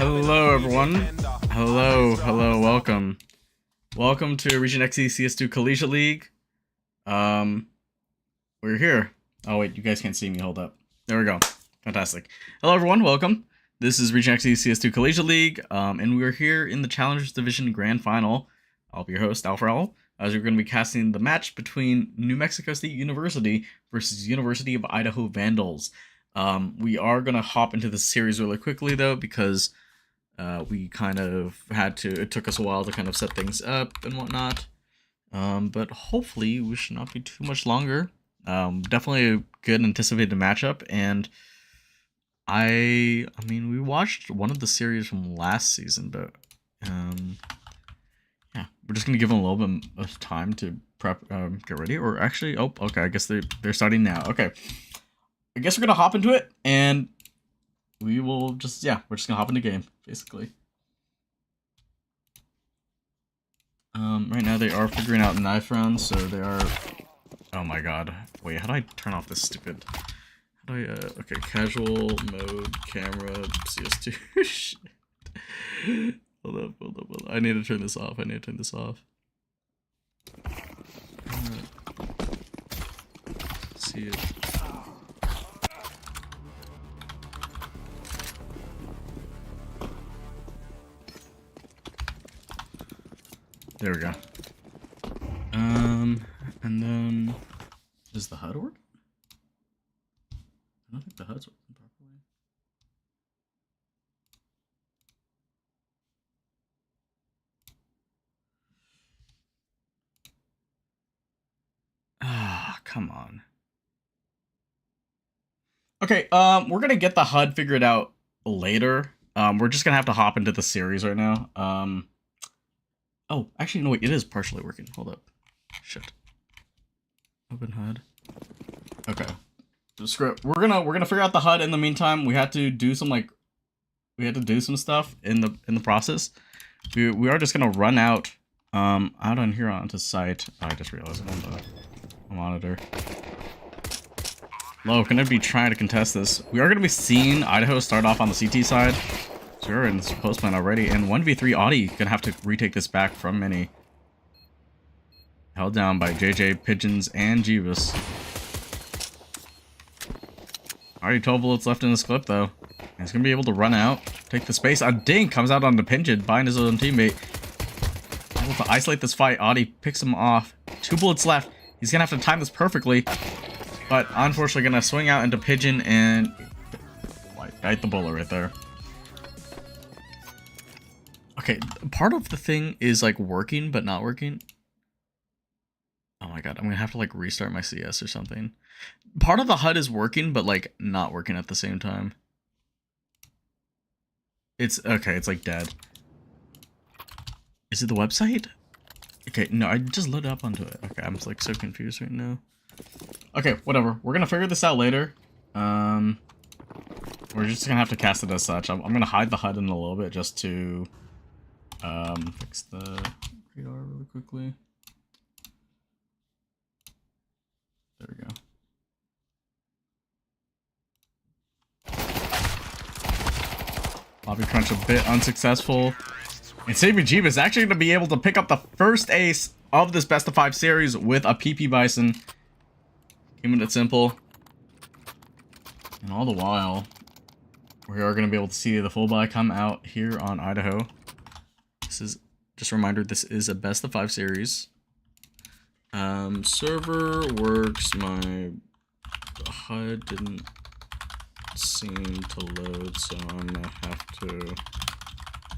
Hello everyone. Hello, welcome. Welcome to RegentXD's CS2 Collegiate League. We're here. Oh wait, you guys can't see me, hold up. There we go. Fantastic. Hello everyone, welcome. This is RegentXD's CS2 Collegiate League, and we're here in the Challengers Division Grand Final. I'll be your host, Alfred, as we're going to be casting the match between New Mexico State University versus University of Idaho Vandals. We are going to hop into the series really quickly though, because we kind of had to, it took us a while to kind of set things up and whatnot. But hopefully we should not be too much longer. Definitely a good anticipated matchup, and I mean, we watched one of the series from last season, but yeah, we're just gonna give them a little bit of time to prep, get ready, or actually, oh, okay, I guess they're starting now. Okay, I guess we're gonna hop into it, and we will just, yeah, we're just gonna hop into game, basically. Right now they are figuring out knife rounds, so they are, oh my god, wait, how do I turn off this stupid, how do I, okay, casual mode, camera, CS2, shit. Hold up, I need to turn this off, See it. There we go. And then, is the HUD working? I don't think the HUD's working properly. Ah, come on. Okay, we're gonna get the HUD figured out later. We're just gonna have to hop into the series right now. Oh, actually, no, wait, it is partially working. Hold up. Shit. Open HUD. Okay. Script. We're gonna figure out the HUD in the meantime. We had to do some stuff in the process. We are just gonna run out on here onto site. Oh, I just realized it on the monitor. Low, gonna be trying to contest this. We are gonna be seeing Idaho start off on the CT side. So we're in this post plan already, and 1v3 Audie gonna have to retake this back from Mini. Held down by JJ, Pigeons, and Jeebus. Already 12 bullets left in this clip though. And he's gonna be able to run out, take the space. A Dink comes out on the Pigeon, behind his own teammate. Able to isolate this fight. Audie picks him off. 2 bullets left. He's gonna have to time this perfectly. But unfortunately gonna swing out into Pigeon and like bite the bullet right there. Okay, part of the thing is like working but not working. Oh my god, I'm gonna have to like restart my CS or something. Part of the HUD is working but like not working at the same time. It's okay, it's like dead. Is it the website? Okay, no, I just loaded up onto it. Okay, I'm like so confused right now. Okay, whatever. We're gonna figure this out later. We're just gonna have to cast it as such. I'm gonna hide the HUD in a little bit just to fix the radar really quickly. There we go. Lobby crunch a bit unsuccessful. And Saber Jeeb is actually going to be able to pick up the first ace of this best of 5 series with a PP Bison. Keeping it simple. And all the while, we are going to be able to see the full buy come out here on Idaho. This is just a reminder, this is a best of 5 series. Server works, my HUD didn't seem to load, so I'm gonna have to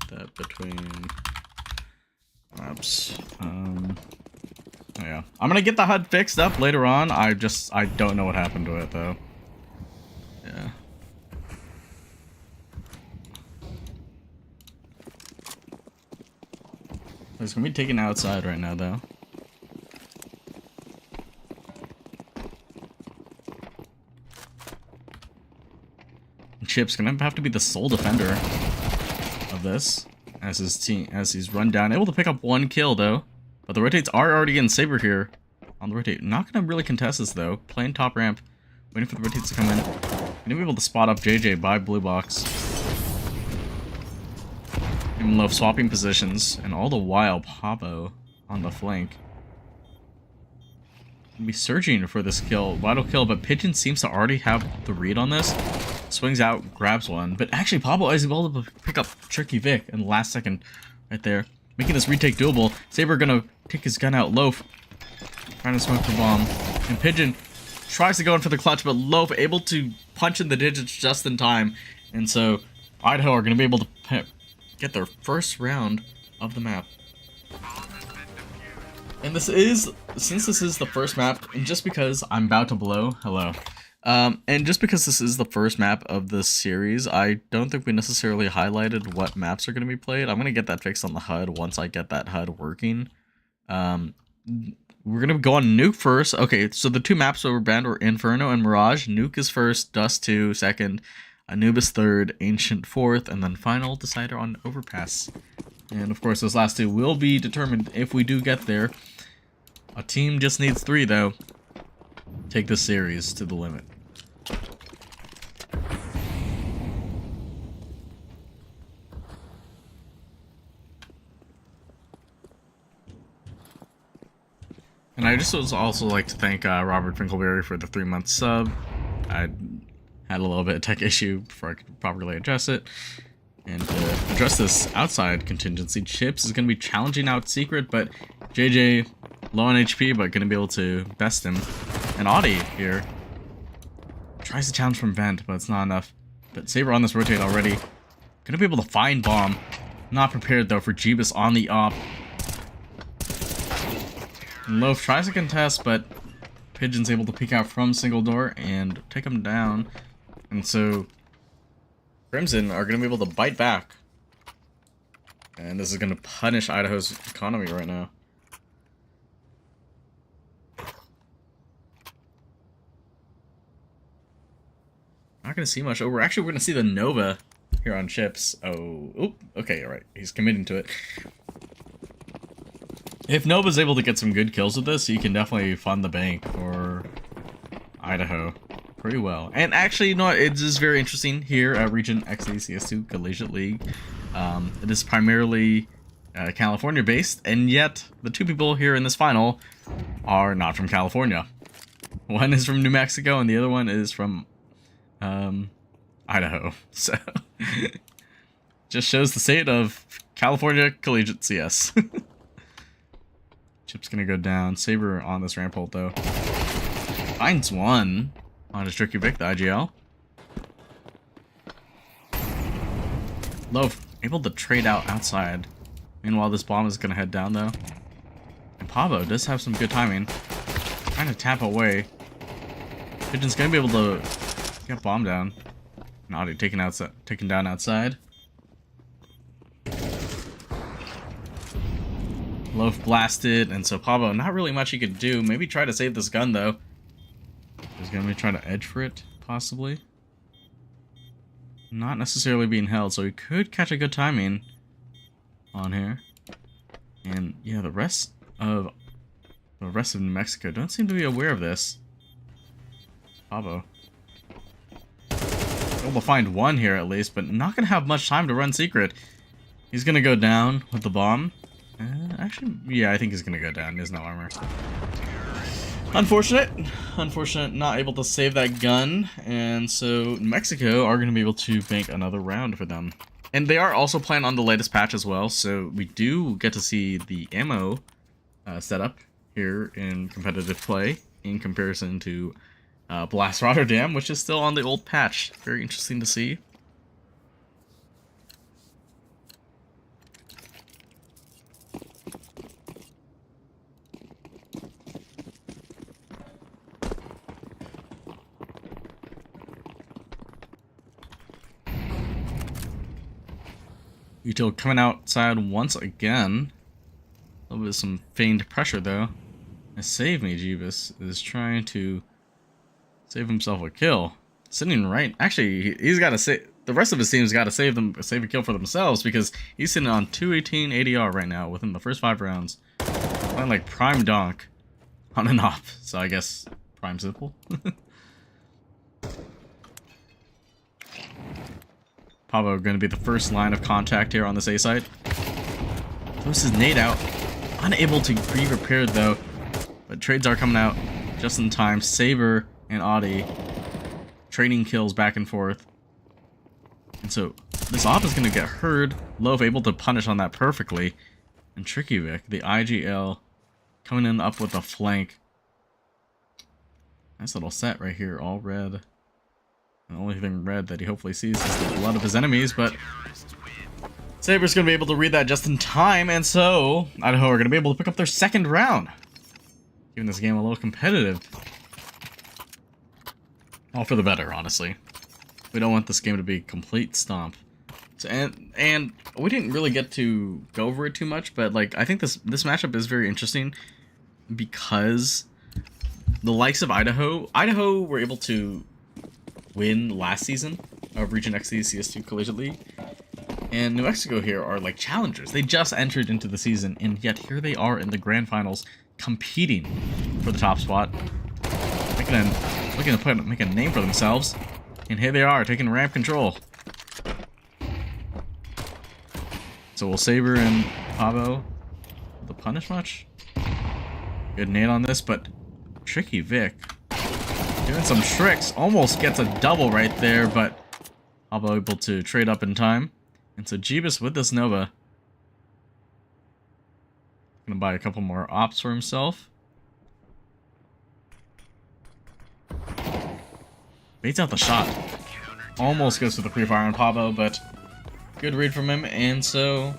that between apps. Yeah, I'm gonna get the HUD fixed up later on. I don't know what happened to it though. Yeah. It's gonna be taken outside right now though. Chip's gonna have to be the sole defender of this as he's run down, able to pick up 1 kill though. But the rotates are already getting Saber here on the rotate. Not gonna really contest this though. Playing top ramp, waiting for the rotates to come in. Gonna be able to spot up JJ by blue box. Even Loaf swapping positions, and all the while Pavo on the flank. Be searching for this kill, vital kill, but Pigeon seems to already have the read on this. Swings out, grabs one, but actually Pablo is able to pick up Tricky Vic in the last second right there, making this retake doable. Saber gonna take his gun out. Loaf trying to smoke the bomb, and Pigeon tries to go in for the clutch, but Loaf able to punch in the digits just in time, and so Idaho are gonna be able to get their first round of the map. And since this is the first map, and just because I'm about to blow, hello. And just because this is the first map of this series, I don't think we necessarily highlighted what maps are going to be played. I'm going to get that fixed on the HUD once I get that HUD working. We're going to go on Nuke first. Okay, so the two maps that were banned were Inferno and Mirage. Nuke is first, Dust 2 second, Anubis third, Ancient fourth, and then final decider on Overpass. And of course, those last two will be determined if we do get there. A team just needs 3, though. Take this series to the limit. And I just would also like to thank Robert Finkelberry for the 3-month sub. I had a little bit of tech issue before I could properly address it. And to address this outside contingency, Chips is going to be challenging out Secret, but JJ low on HP, but going to be able to best him. And Audie here tries to challenge from Vent, but it's not enough. But Saber on this rotate already. Going to be able to find Bomb. Not prepared though for Jeebus on the op. And Loaf tries to contest, but Pigeon's able to peek out from single door and take him down. And so Crimson are going to be able to bite back. And this is going to punish Idaho's economy right now. Not going to see much over. Actually, we're going to see the Nova here on Chips. Oh, okay, all right. He's committing to it. If Nova's able to get some good kills with this, he can definitely fund the bank for Idaho pretty well. And actually, you know what? It is very interesting here at RegentXD's CS2 Collegiate League. It is primarily California-based, and yet the two people here in this final are not from California. One is from New Mexico, and the other one is from Idaho. So, just shows the state of California Collegiate CS. Chip's gonna go down. Saber on this ramp ult though. Finds one on his Tricky Vic, the IGL. Loaf able to trade out outside. Meanwhile, this bomb is gonna head down though. And Pavo does have some good timing. Trying to tap away. Pigeon's gonna be able to get bomb down. Naughty taken down outside. Loaf blasted, and so Pablo, not really much he could do. Maybe try to save this gun, though. He's going to be trying to edge for it, possibly. Not necessarily being held, so he could catch a good timing on here. And, yeah, the rest of New Mexico don't seem to be aware of this. Pablo. Able to find one here, at least, but not going to have much time to run Secret. He's going to go down with the bomb. Actually, yeah, I think he's gonna go down. He has no armor. Unfortunate, not able to save that gun, and so Mexico are gonna be able to bank another round for them. And they are also playing on the latest patch as well, so we do get to see the ammo setup here in competitive play in comparison to Blast Rotterdam, which is still on the old patch. Very interesting to see. Util coming outside once again. A little bit of some feigned pressure though. And Save Me Jeebus is trying to save himself a kill. Sitting right. Actually, he's got to save. The rest of his team's got to save a kill for themselves because he's sitting on 218 ADR right now within the first 5 rounds. Playing like prime donk on an op. So I guess prime simple. Pablo going to be the first line of contact here on this A site. Throws his nade out. Unable to be repaired though. But trades are coming out just in time. Saber and Audi trading kills back and forth. And so this op is going to get heard. Loaf able to punish on that perfectly. And Tricky Vic, the IGL, coming in up with a flank. Nice little set right here, all red. The only thing red that he hopefully sees is the blood of his enemies, but Saber's going to be able to read that just in time, and so Idaho are going to be able to pick up their second round. Keeping this game a little competitive. All for the better, honestly. We don't want this game to be complete stomp. So, and we didn't really get to go over it too much, but like I think this matchup is very interesting because the likes of Idaho were able to win last season of RegentXD's CS2 Collegiate League, and New Mexico here are like challengers. They just entered into the season, and yet here they are in the grand finals competing for the top spot, looking to make a name for themselves. And here they are, taking ramp control. So will Saber and Pavo the punish much? Good nade on this, but Tricky Vic doing some tricks. Almost gets a double right there, but Pavo able to trade up in time. And so Jeebus with this Nova. Gonna buy a couple more ops for himself. Baits out the shot. Almost goes to the pre-fire on Pavo, but good read from him, and so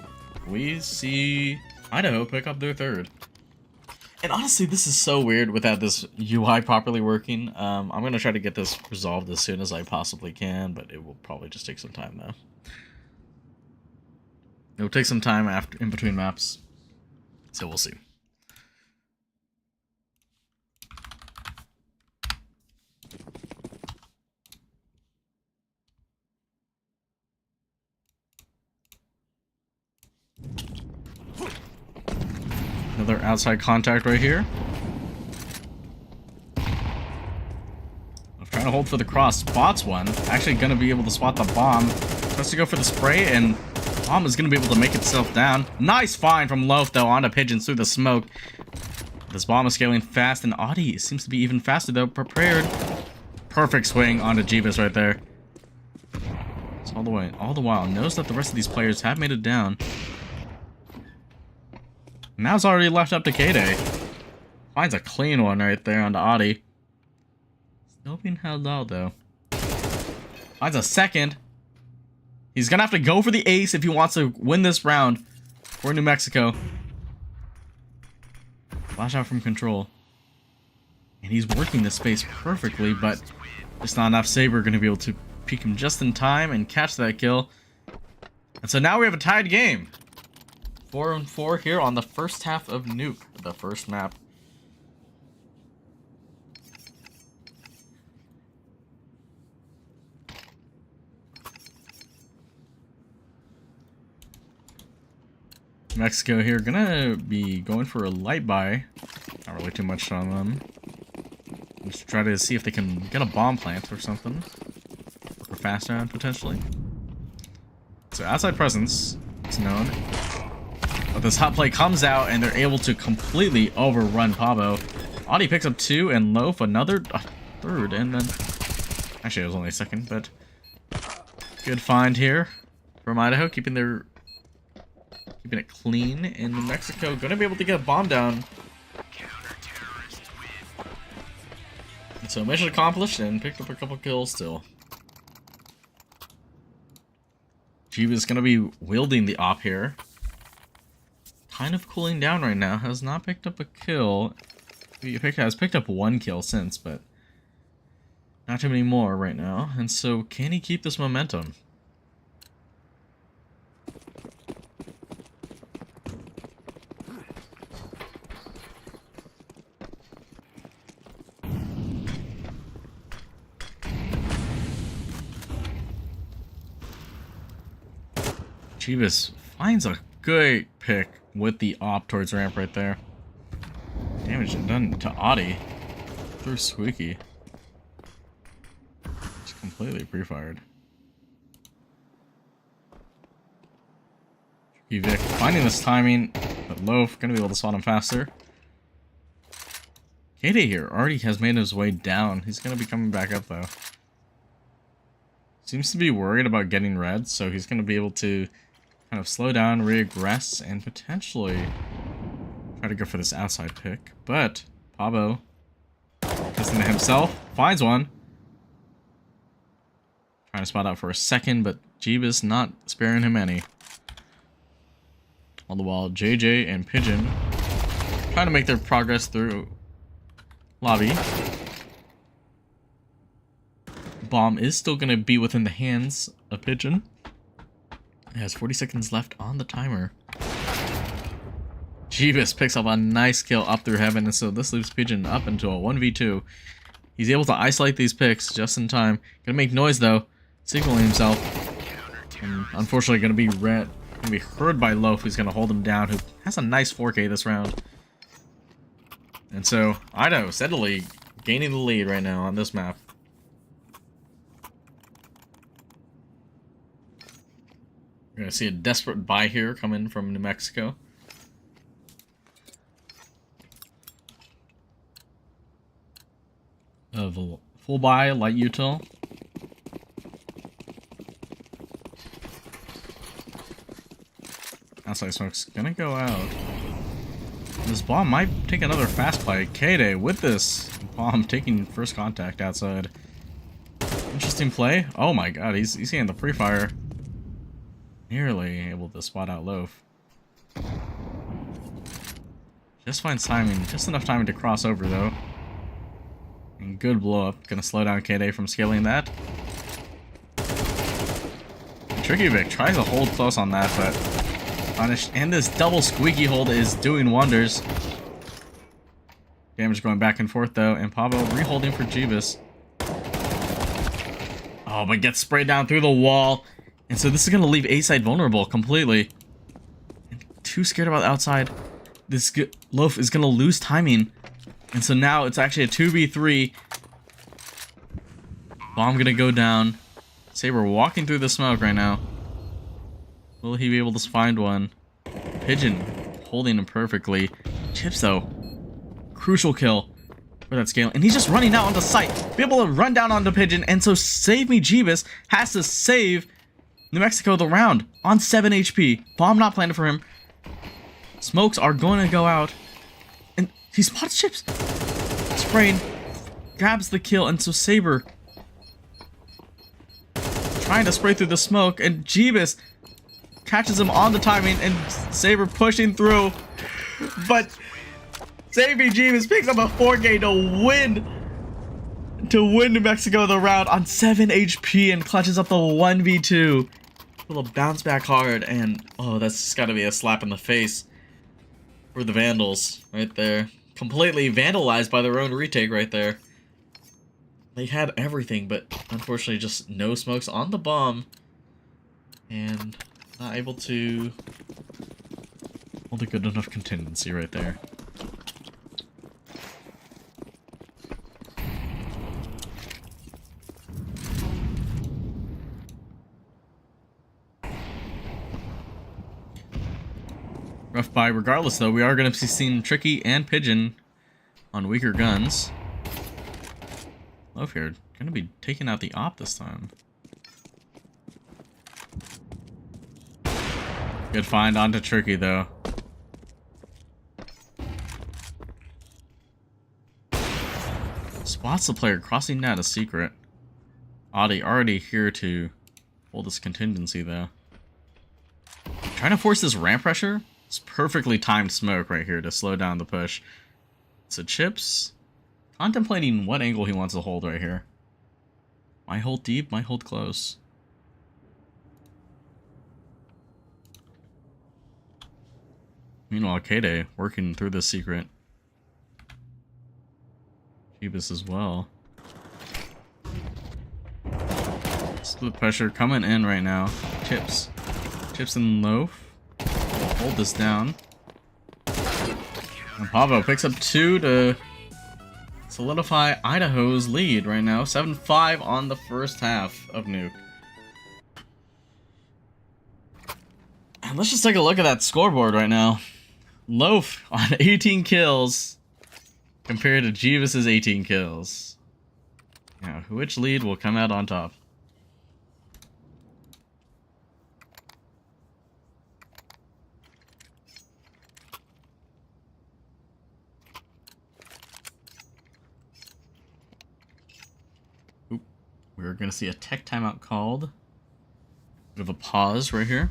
we see Idaho pick up their third. And honestly, this is so weird without this UI properly working. I'm going to try to get this resolved as soon as I possibly can, but it will probably just take some time, though. It will take some time in between maps, so we'll see. Another outside contact right here. I'm trying to hold for the cross. Spots one. Actually going to be able to spot the bomb. Tries to go for the spray, and bomb is going to be able to make itself down. Nice find from Loaf, though, onto Pigeons through the smoke. This bomb is scaling fast, and Audi seems to be even faster, though. Prepared. Perfect swing onto Jeebus right there. So all the while, knows that the rest of these players have made it down. Now it's already left up to K-Day. Finds a clean one right there on the Audi. Still being held out, though. Finds a second. He's gonna have to go for the ace if he wants to win this round for New Mexico. Flash out from control. And he's working this space perfectly, but just not enough. Saber gonna be able to peek him just in time and catch that kill. And so now we have a tied game. 4-4 here on the first half of Nuke, the first map. Mexico here gonna be going for a light buy. Not really too much on them. Just try to see if they can get a bomb plant or something. Or fast round potentially. So outside presence is known. But this hot play comes out, and they're able to completely overrun Pavo. Audi picks up 2, and Loaf another third, and then... Actually, it was only a second, but... Good find here from Idaho, keeping it clean. And New Mexico gonna be able to get a bomb down. And so mission accomplished, and picked up a couple kills still. Jeebus gonna be wielding the op here. Kind of cooling down right now. Has not picked up a kill. He has picked up 1 kill since, but not too many more right now. And so, can he keep this momentum? Jeebus finds a good pick with the op towards ramp right there. Damage done to Audi through Squeaky. It's completely pre-fired. Vic finding this timing, but Loaf gonna be able to spot him faster. K-Day here already has made his way down. He's gonna be coming back up though. Seems to be worried about getting red, so he's gonna be able to kind of slow down, regress, and potentially try to go for this outside pick. But Pabo, listening to himself, finds one. Trying to spot out for a second, but Jeebus not sparing him any. All the while, JJ and Pigeon trying to make their progress through lobby. Bomb is still going to be within the hands of Pigeon. It has 40 seconds left on the timer. Jeebus picks up a nice kill up through heaven, and so this leaves Pigeon up into a 1v2. He's able to isolate these picks just in time. Gonna make noise though, signaling himself. And unfortunately gonna be heard by Loaf, who's gonna hold him down, who has a nice 4K this round. And so Idaho steadily gaining the lead right now on this map. We're gonna see a desperate buy here coming from New Mexico. Of a full buy, light util. Outside smoke's gonna go out. This bomb might take another fast play. K-Day with this bomb taking first contact outside. Interesting play. Oh my god, he's getting the pre-fire. Nearly able to spot out Loaf. Just finds timing, just enough timing to cross over though. And good blow up. Gonna slow down K-Day from scaling that. Tricky Vic tries to hold close on that, but punished. And this double squeaky hold is doing wonders. Damage going back and forth though, and Pablo re-holding for Jeebus. Oh, but gets sprayed down through the wall. And so this is gonna leave A-side vulnerable completely. And too scared about outside. This Loaf is gonna lose timing. And so now it's actually a 2v3. Bomb gonna go down. Saber walking through the smoke right now. Will he be able to find one? Pigeon holding him perfectly. Chips though. Crucial kill for that scale. And he's just running out onto site. Be able to run down onto Pigeon. And so Save Me Jeebus has to save New Mexico the round on 7 HP. Bomb not planted for him. Smokes are going to go out. And he spots Chips. Sprain grabs the kill. And so Saber trying to spray through the smoke. And Jeebus catches him on the timing. And Saber pushing through. But Save Me Jeebus picks up a 4K to win New Mexico the round on 7 HP and clutches up the 1v2. Will bounce back hard, and oh, that's just gotta be a slap in the face for the Vandals right there. Completely vandalized by their own retake right there. They had everything, but unfortunately just no smokes on the bomb. And not able to hold a good enough contingency right there. Rough buy regardless though. We are going to be seeing Tricky and Pigeon on weaker guns. Love here. Going to be taking out the op this time. Good find onto Tricky though. Spots the player crossing net a secret. Audi already here to hold this contingency though. Trying to force this ramp pressure. It's perfectly timed smoke right here to slow down the push. So Chips contemplating what angle he wants to hold right here. Might hold deep, might hold close. Meanwhile, K-Day working through the secret. Jeebus as well. Split pressure coming in right now. Chips and Loaf. Hold this down. And Pavo picks up 2 to solidify Idaho's lead right now. 7-5 on the first half of Nuke. let's just take a look at that scoreboard right now. Loaf on 18 kills compared to Jeebus's 18 kills. Now, which lead will come out on top? Oop. We're going to see a tech timeout called. Bit of a pause right here.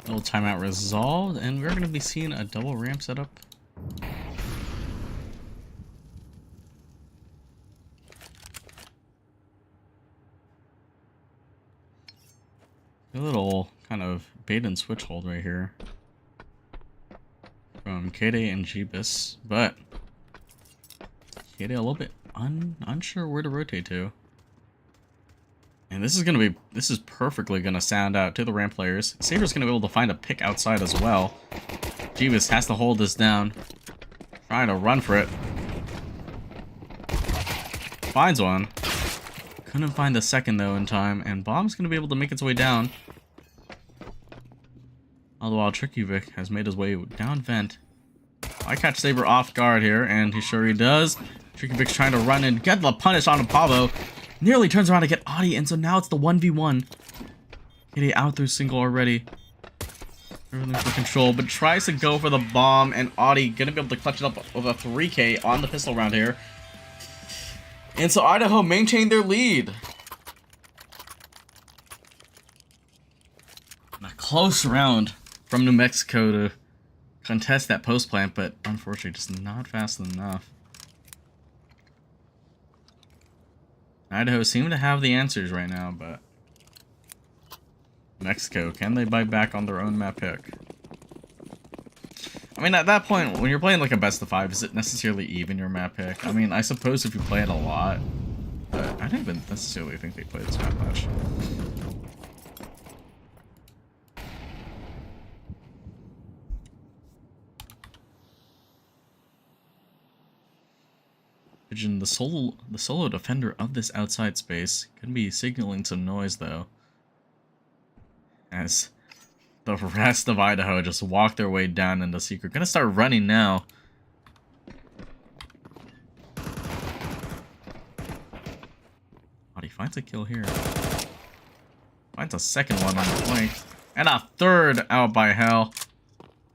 Little timeout resolved, and we're going to be seeing a double ramp setup. A little kind of bait and switch hold right here from K-Day and Jeebus, but K-Day a little bit unsure where to rotate to. And this is perfectly gonna sound out to the ramp players. Saber's gonna be able to find a pick outside as well. Jeebus has to hold this down. Trying to run for it. Finds one. Couldn't find the second though in time, and Bomb's gonna be able to make its way down. All the while Tricky Vic has made his way down vent. I catch Saber off guard here, and he sure he does. Tricky Vic's trying to run and get the punish on Pablo. Nearly turns around to get Audie, and so now it's the 1v1. Getting out through single already. Everything for control, but tries to go for the bomb, and Audie gonna be able to clutch it up with a 3K on the pistol round here. And so Idaho maintained their lead. A close round from New Mexico to contest that post plant, but unfortunately just not fast enough. Idaho seem to have the answers right now, but Mexico, can they bite back on their own map pick? I mean, at that point, when you're playing like a best of 5, is it necessarily even your map pick? I mean, I suppose if you play it a lot, but I don't even necessarily think they play this map much. Pigeon, the solo defender of this outside space, could be signaling some noise though, as the rest of Idaho just walk their way down into secret. Gonna start running now. Oh, he finds a kill here. Finds a second one on the flank, and a third out by Hell.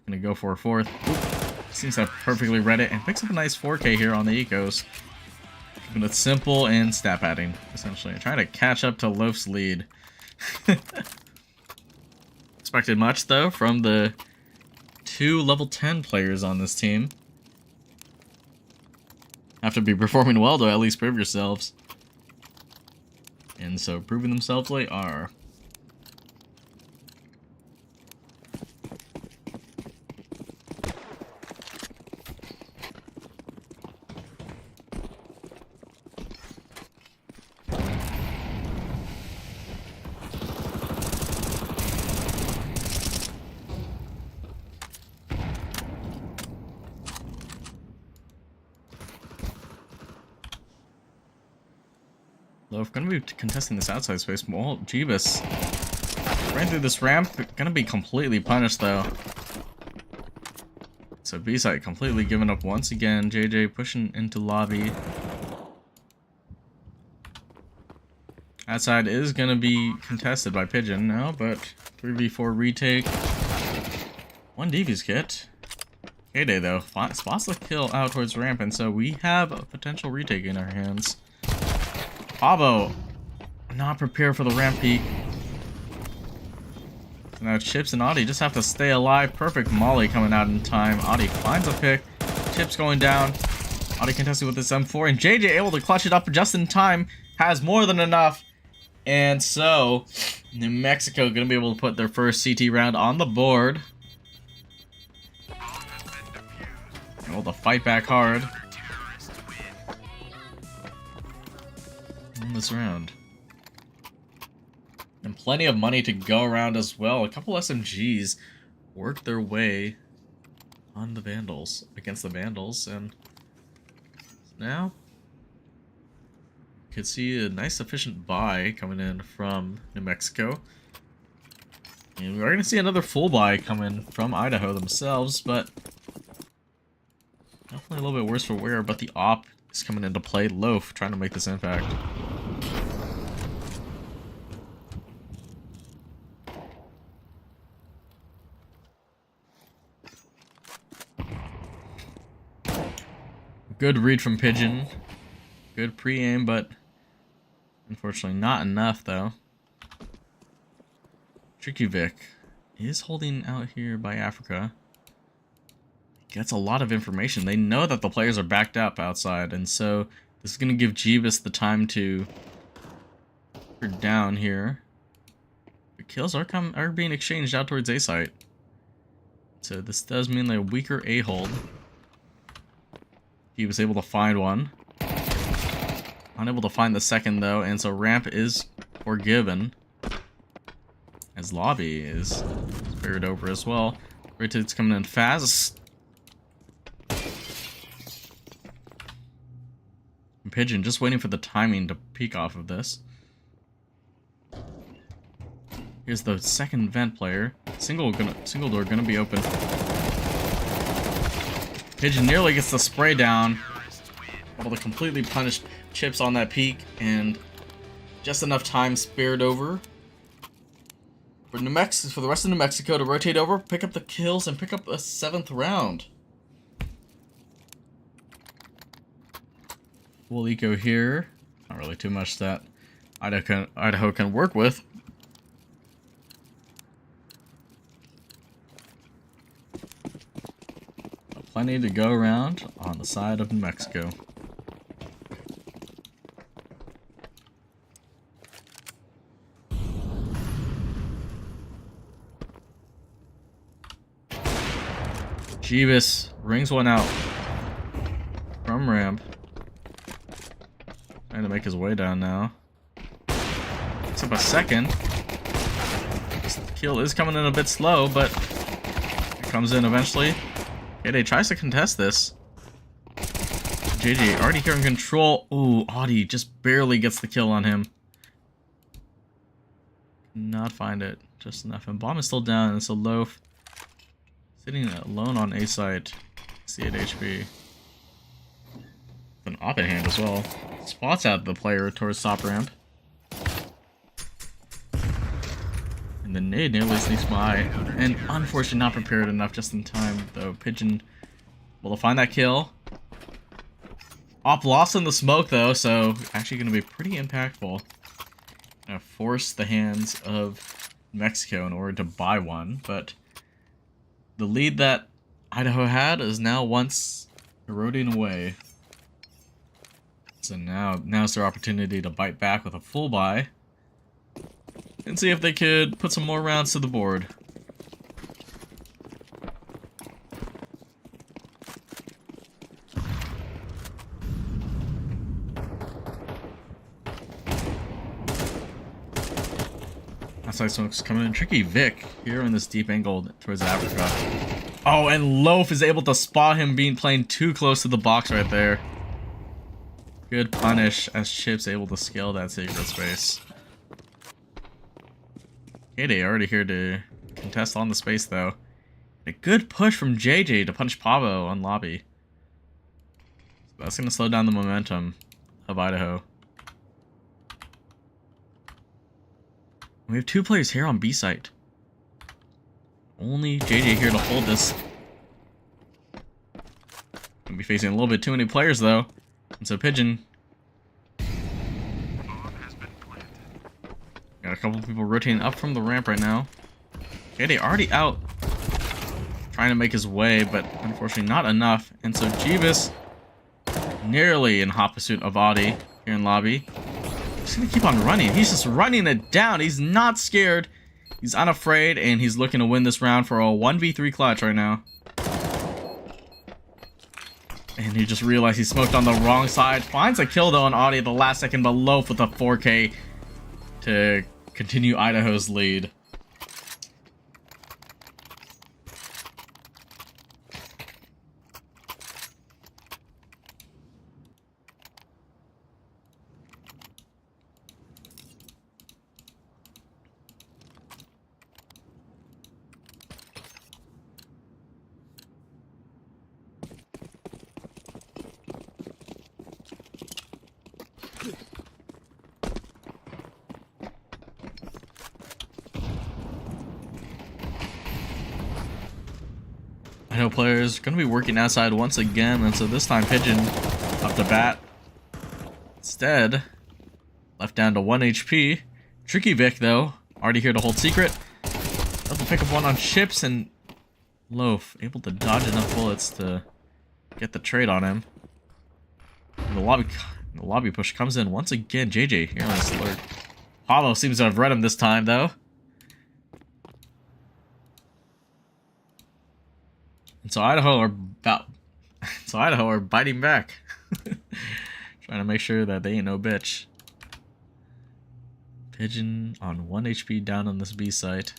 Gonna go for a fourth. Oop. Seems to have perfectly read it and picks up a nice 4K here on the ecos. Keeping it simple and stat padding, essentially. Trying to catch up to Loaf's lead. Expected much, though, from the 2 level 10 players on this team. Have to be performing well, though, at least prove yourselves. And so, proving themselves they are. Loaf gonna be contesting this outside space. Well, Jeebus ran through this ramp. Gonna be completely punished though. So B site completely given up once again. JJ pushing into lobby. That side is going to be contested by Pigeon now, but 3v4 retake. 1 Devious kit. Heyday though, spots the kill out towards ramp, and so we have a potential retake in our hands. Pavo, not prepared for the ramp peak. So now Chips and Audi just have to stay alive. Perfect molly coming out in time. Audi finds a pick. Chips going down. Audi contesting with this M4, and JJ able to clutch it up just in time. Has more than enough. And so, New Mexico going to be able to put their first CT round on the board. Able to fight back hard in this round. And plenty of money to go around as well. A couple SMGs worked their way on the Vandals, against the Vandals, and now you could see a nice efficient buy coming in from New Mexico. And we are going to see another full buy come in from Idaho themselves, but definitely a little bit worse for wear. But the op is coming into play. Loaf trying to make this impact. Good read from Pigeon. Good pre-aim, but unfortunately not enough though. Tricky Vic is holding out here by Africa. Gets a lot of information. They know that the players are backed up outside, and so this is going to give Jeebus the time to down here. The kills are being exchanged out towards A site. So this does mean a weaker A hold. He was able to find one. Unable to find the second though, and so ramp is forgiven. As lobby is buried over as well. Rotate's coming in fast. And Pigeon just waiting for the timing to peek off of this. Here's the second vent player. Single door gonna be open. Pigeon nearly gets the spray down. Able to completely punish Chips on that peak, and just enough time spared over for the rest of New Mexico to rotate over, pick up the kills, and pick up a 7th round. Full eco here. Not really too much that Idaho can work with. Plenty to go around on the side of New Mexico. Jeebus rings one out from ramp. Trying to make his way down now. Picks up a second. This kill is coming in a bit slow, but it comes in eventually. Heyday tries to contest this. JJ already here in control. Ooh, Audi just barely gets the kill on him. Not find it just enough. And bomb is still down, and so Loaf sitting alone on A site. See at HP. An op in hand as well. Spots out the player towards top ramp. And the nade nearly sneaks by. And unfortunately not prepared enough just in time, though. Pigeon will find that kill. Op lost in the smoke, though, so actually going to be pretty impactful. Gonna force the hands of Mexico in order to buy one, but the lead that Idaho had is now once eroding away. So now's their opportunity to bite back with a full buy and see if they could put some more rounds to the board. Outside smoke's coming in. Tricky Vic here in this deep angle towards Africa. Oh, and Loaf is able to spot him playing too close to the box right there. Good punish as Chip's able to scale that sacred space. Heyday already here to contest on the space though. A good push from JJ to punch Pavo on lobby. So that's going to slow down the momentum of Idaho. We have 2 players here on B site. Only JJ here to hold this. Gonna be facing a little bit too many players though. And so Pigeon. Got a couple of people rotating up from the ramp right now. KD already out. Trying to make his way, but unfortunately not enough. And so Jeebus nearly in hot pursuit of Audi here in lobby. He's gonna keep on running. He's just running it down. He's not scared. He's unafraid, and he's looking to win this round for a 1v3 clutch right now. And he just realized he smoked on the wrong side. Finds a kill though on Audi at the last second, but Loaf with a 4K to continue Idaho's lead. Idaho players going to be working outside once again, and so this time Pigeon up to bat. Instead, left down to 1 HP. Tricky Vic, though, already here to hold secret. Doesn't pick up one on chips, and Loaf able to dodge enough bullets to get the trade on him. And the lobby push comes in once again. JJ here on his alert. Pavo seems to have read him this time, though. And so Idaho are biting back. Trying to make sure that they ain't no bitch. Pigeon on 1 HP down on this B site.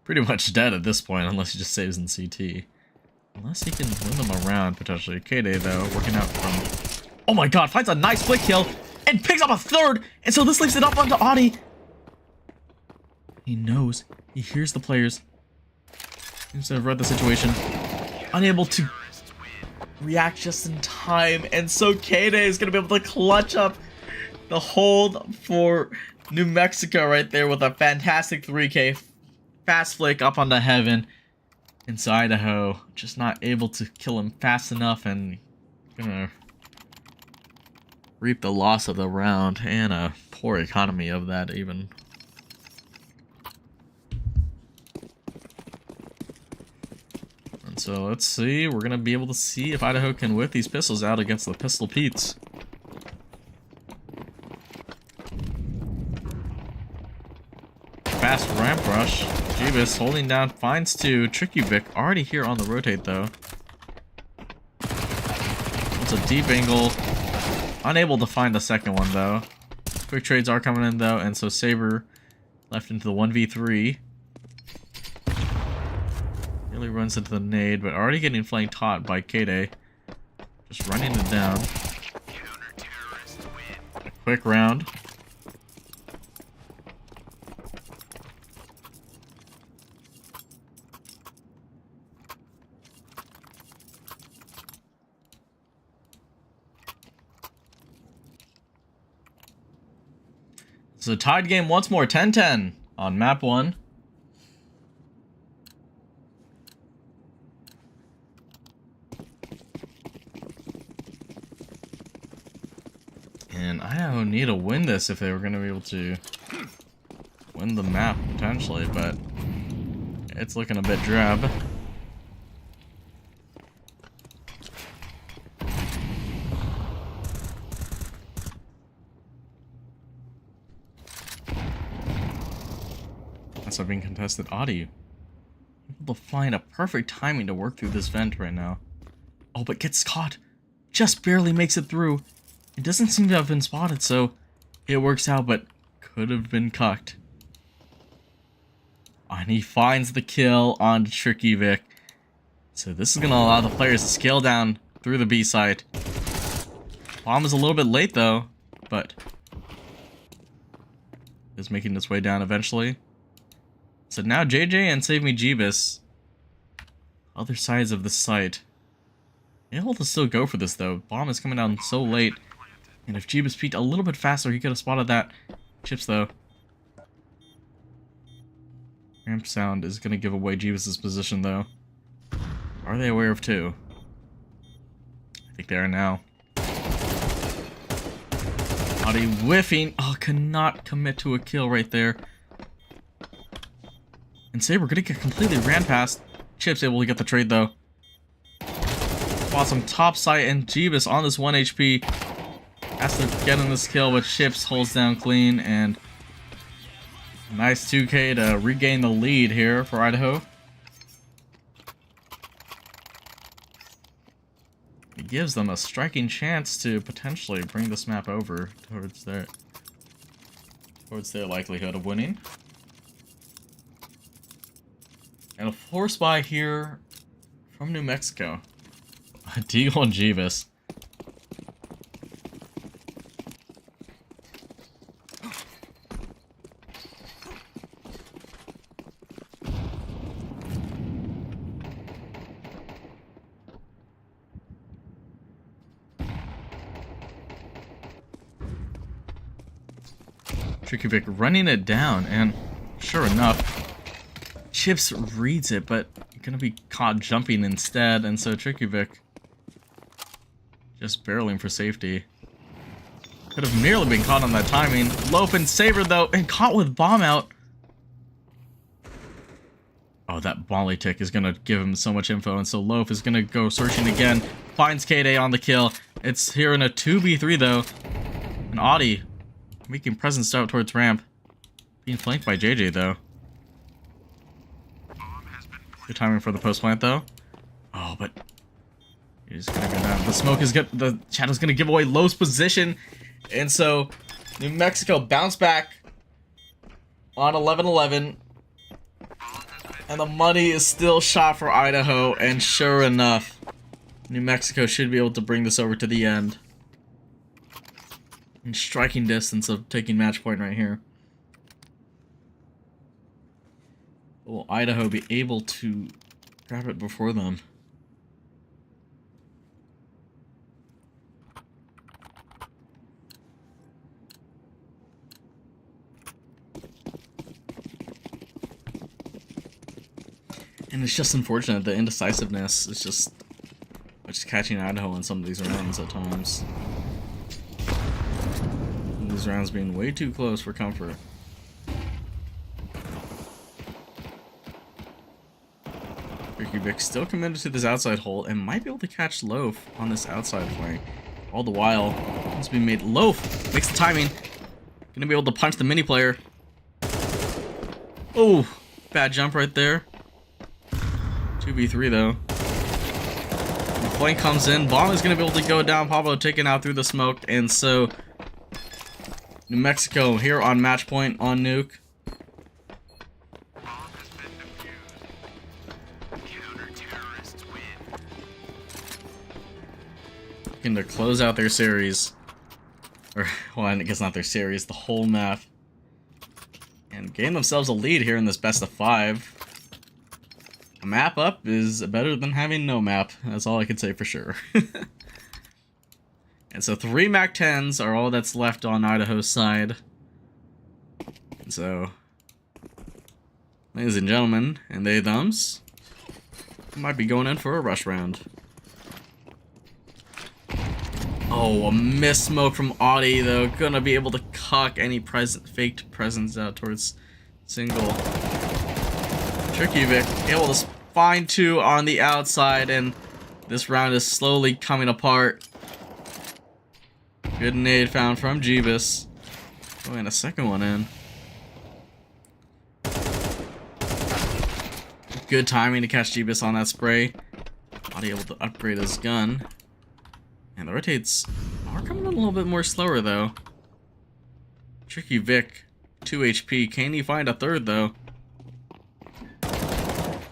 Pretty much dead at this point unless he just saves in CT. Unless he can win them around potentially. KD though, working out from... Oh my god, finds a nice flick kill and picks up a 3rd! And so this leaves it up onto Audi. He knows. He hears the players. Seems to have read the situation. Unable to react just in time. And so KD is going to be able to clutch up the hold for New Mexico right there with a fantastic 3K. Fast flick up onto heaven. And so Idaho just not able to kill him fast enough and gonna reap the loss of the round and a poor economy of that even. So let's see, we're going to be able to see if Idaho can whip these pistols out against the Pistol Petes. Fast ramp rush. Jeebus holding down, finds 2. Tricky Vic already here on the rotate though. It's a deep angle. Unable to find the second one though. Quick trades are coming in though, and so Saber left into the 1v3. Nearly runs into the nade, but already getting flanked hot by KD. Just running it down. A quick round. So tied game once more, 10-10 on map 1. And Idaho need to win this if they were going to be able to win the map, potentially, but it's looking a bit drab. That's being contested. Audi able to find a perfect timing to work through this vent right now. Oh, but gets caught. Just barely makes it through. It doesn't seem to have been spotted, so it works out, but could have been cucked. And he finds the kill on Tricky Vic. So this is going to allow the players to scale down through the B site. Bomb is a little bit late, though, but is making its way down eventually. So now JJ and Save Me Jeebus other sides of the site. Able to still go for this though. Bomb is coming down so late. And if Jeebus peeked a little bit faster, he could have spotted that. Chips though. Ramp sound is going to give away Jeebus' position though. Are they aware of 2? I think they are now. Audi whiffing. Oh, cannot commit to a kill right there. And Saber gonna get completely ran past. Chips able to get the trade though. Awesome top sight, and Jeebus on this 1 HP. Has to get in this kill, but Chips holds down clean, and nice 2K to regain the lead here for Idaho. It gives them a striking chance to potentially bring this map over towards their likelihood of winning. And a force buy here from New Mexico. Deagle and Jeebus. Tricky Vic running it down, and sure enough, Chips reads it, but gonna be caught jumping instead, and so Tricky Vic just barreling for safety. Could have nearly been caught on that timing. Loaf and Saber though, and caught with bomb out. Oh, that volley tick is gonna give him so much info, and so Loaf is gonna go searching again. Finds K-Day on the kill. It's here in a 2v3 though. And Audi making presence out towards ramp. Being flanked by JJ though. Good timing for the post plant though. Oh, but he's gonna go down. The smoke is good. The shadow's gonna give away Lowe's position, and so New Mexico bounce back on 11-11, and the money is still shot for Idaho. And sure enough, New Mexico should be able to bring this over to the end in striking distance of taking match point right here. Will Idaho be able to grab it before them? And it's just unfortunate, the indecisiveness is just catching Idaho in some of these rounds at times. And these rounds being way too close for comfort. Ricky Vic still committed to this outside hole and might be able to catch Loaf on this outside flank. All the while, it's being made. Loaf makes the timing. Gonna be able to punch the mini player. Oh, bad jump right there. 2v3 though. The flank comes in. Bomb is gonna be able to go down. Pablo taken out through the smoke, and so New Mexico here on match point on Nuke. Looking to close out their series. Or, well, I guess not their series, the whole map. And gain themselves a lead here in this best of 5. A map up is better than having no map. That's all I can say for sure. And so 3 MAC-10s are all that's left on Idaho's side. And so, ladies and gentlemen, and they thumbs, might be going in for a rush round. Oh, a missed smoke from Audi though. Gonna be able to cock any faked presence out towards single. Tricky Vic able to find 2 on the outside, and this round is slowly coming apart. Good nade found from Jeebus. Oh, and a second one in. Good timing to catch Jeebus on that spray. Audi able to upgrade his gun. And the rotates are coming in a little bit more slower though. Tricky Vic, 2 HP. Can he find a third though?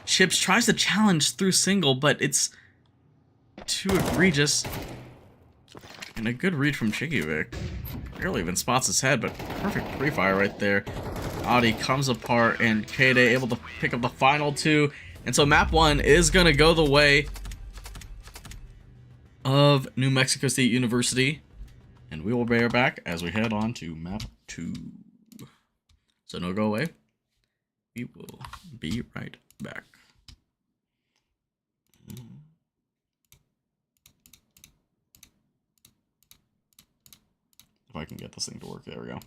Chips tries to challenge through single, but it's too egregious. And a good read from Tricky Vic. Barely even spots his head, but perfect pre-fire right there. Audi comes apart, and K-Day able to pick up the final 2. And so map 1 is going to go the way of New Mexico State University. And we will be right back as we head on to map 2. So no go away. We will be right back. If I can get this thing to work, there we go.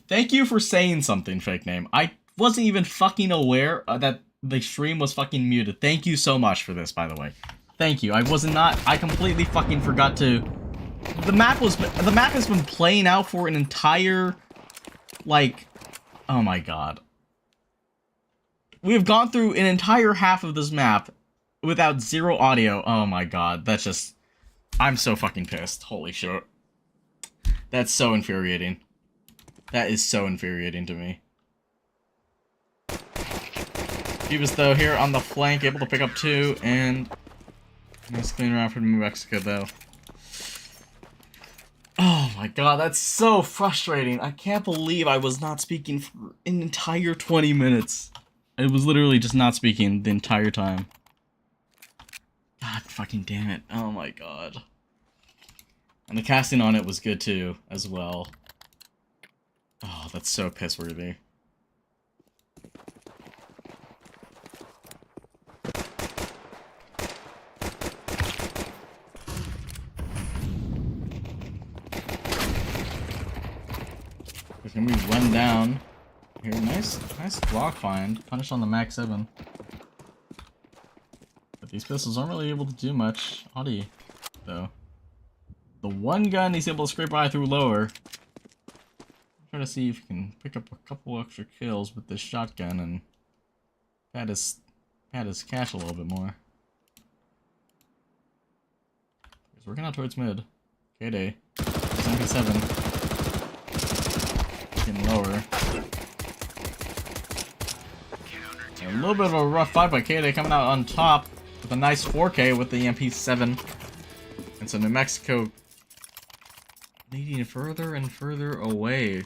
Thank you for saying something, fake name. I wasn't even fucking aware that the stream was fucking muted. Thank you so much for this, by the way. Thank you. I completely fucking forgot to... The map has been playing out for an entire, like, oh my god. We have gone through an entire half of this map without zero audio. Oh my god, that's just... I'm so fucking pissed. Holy shit. That's so infuriating. That is so infuriating to me. Jeebus, though, here on the flank, able to pick up 2, and... Nice clean around from New Mexico, though. Oh my god, that's so frustrating. I can't believe I was not speaking for an entire 20 minutes. I was literally just not speaking the entire time. God fucking damn it. Oh my god. And the casting on it was good too, as well. Oh, that's so piss-worthy. Can we run down here? Nice block find. Punish on the Mac 7. But these pistols aren't really able to do much. Audi, though. The one gun he's able to scrape by through lower. Try to see if he can pick up a couple extra kills with this shotgun and pad his cash a little bit more. He's working out towards mid. K-Day. 77. Lower. A little bit of a rough fight by K-Day coming out on top with a nice 4K with the MP7. And so New Mexico leading further and further away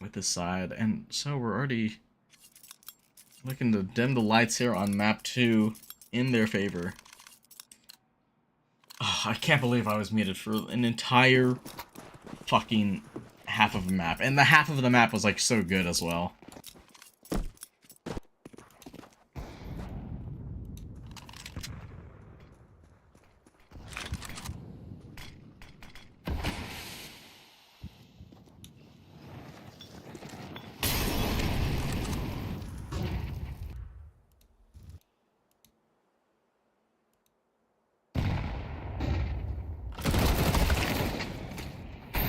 with this side. And so we're already looking to dim the lights here on map 2 in their favor. Oh, I can't believe I was muted for an entire fucking half of a map. And the half of the map was like so good as well.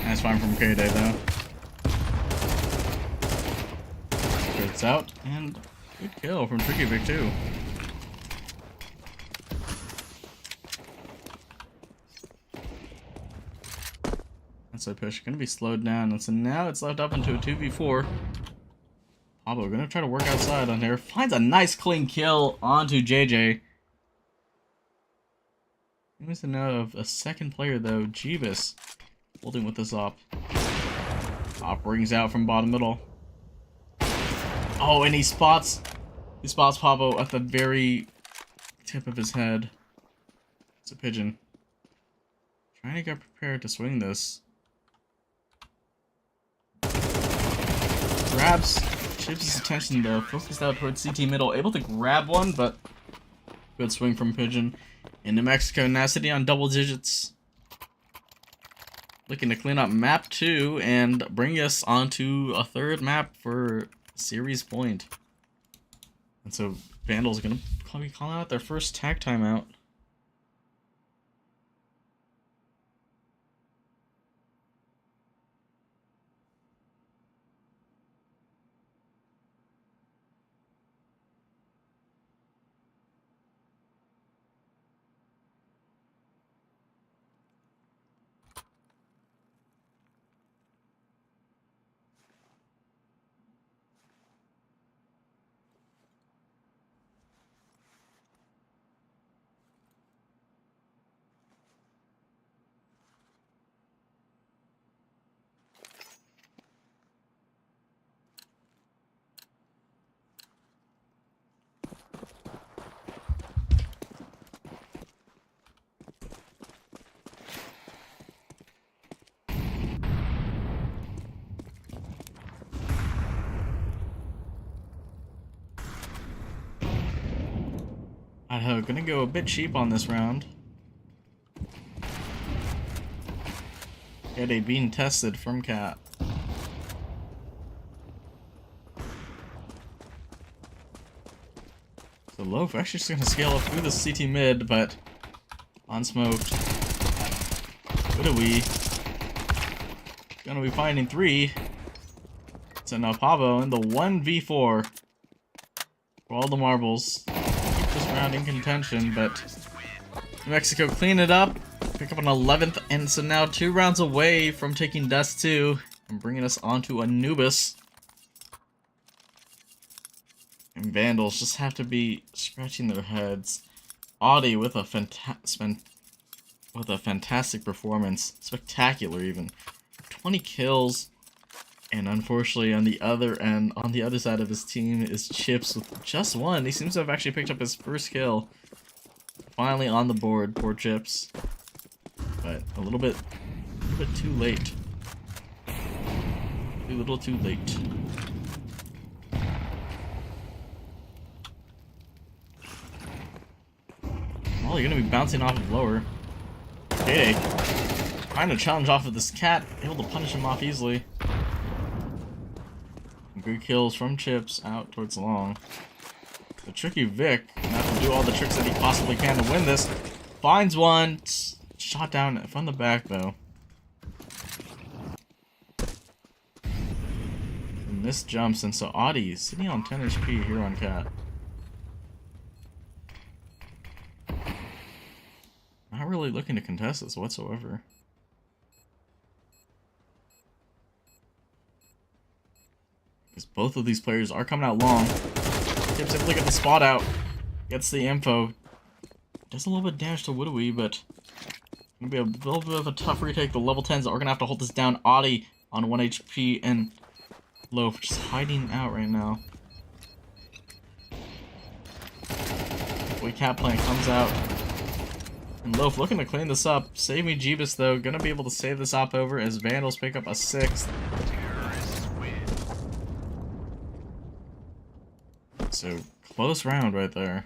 Nice find from K-Day though. It's out, and good kill from Tricky Vic too. That's a push, gonna be slowed down, and so now it's left up into a 2v4. Pablo gonna try to work outside on here. Finds a nice clean kill onto JJ. He needs to know of a second player though, Jeebus. Holding with this op. Op rings out from bottom middle. Oh, and he spots Pablo at the very tip of his head. It's a pigeon. Trying to get prepared to swing this. Grabs, shifts his attention though, focused out towards CT middle, able to grab one, but good swing from pigeon. In New Mexico, now sitting on double digits. Looking to clean up map 2 and bring us onto a third map for series point. And so Vandals are going to be calling out their first tag timeout. Idaho gonna go a bit cheap on this round. KD being tested from Cat. So Loaf actually just gonna scale up through the CT mid, but unsmoked. What are we? Gonna be finding 3. So now Pavo in the 1v4 for all the marbles. Keep this round in contention, but New Mexico clean it up, pick up an 11th, and so now 2 rounds away from taking Dust 2 and bringing us onto Anubis. And Vandals just have to be scratching their heads. Audi with a fantastic performance, spectacular even. 20 kills, and unfortunately on the other end, on the other side of his team is Chips with just 1. He seems to have actually picked up his first kill. Finally on the board, poor Chips. But a little bit too late. A little too late. Oh, you're gonna be bouncing off of lower. Okay. Trying to challenge off of this Cat, able to punish him off easily. Good kills from Chips out towards long. The tricky Vic gonna have to do all the tricks that he possibly can to win this. Finds one. Shot down from the back though. And this jumps, and so Audi is sitting on 10 HP here on Cat. Not really looking to contest this whatsoever. Because both of these players are coming out long. Tips simply get the spot out. Gets the info. Does a little bit of damage to Woodawee, but gonna be a little bit of a tough retake. The level 10s are gonna have to hold this down. Audi on 1 HP and Loaf just hiding out right now. Boy, Cat Plant comes out. And Loaf looking to clean this up. Save me Jeebus though. Gonna be able to save this op over as Vandals pick up a 6th. So, close round right there.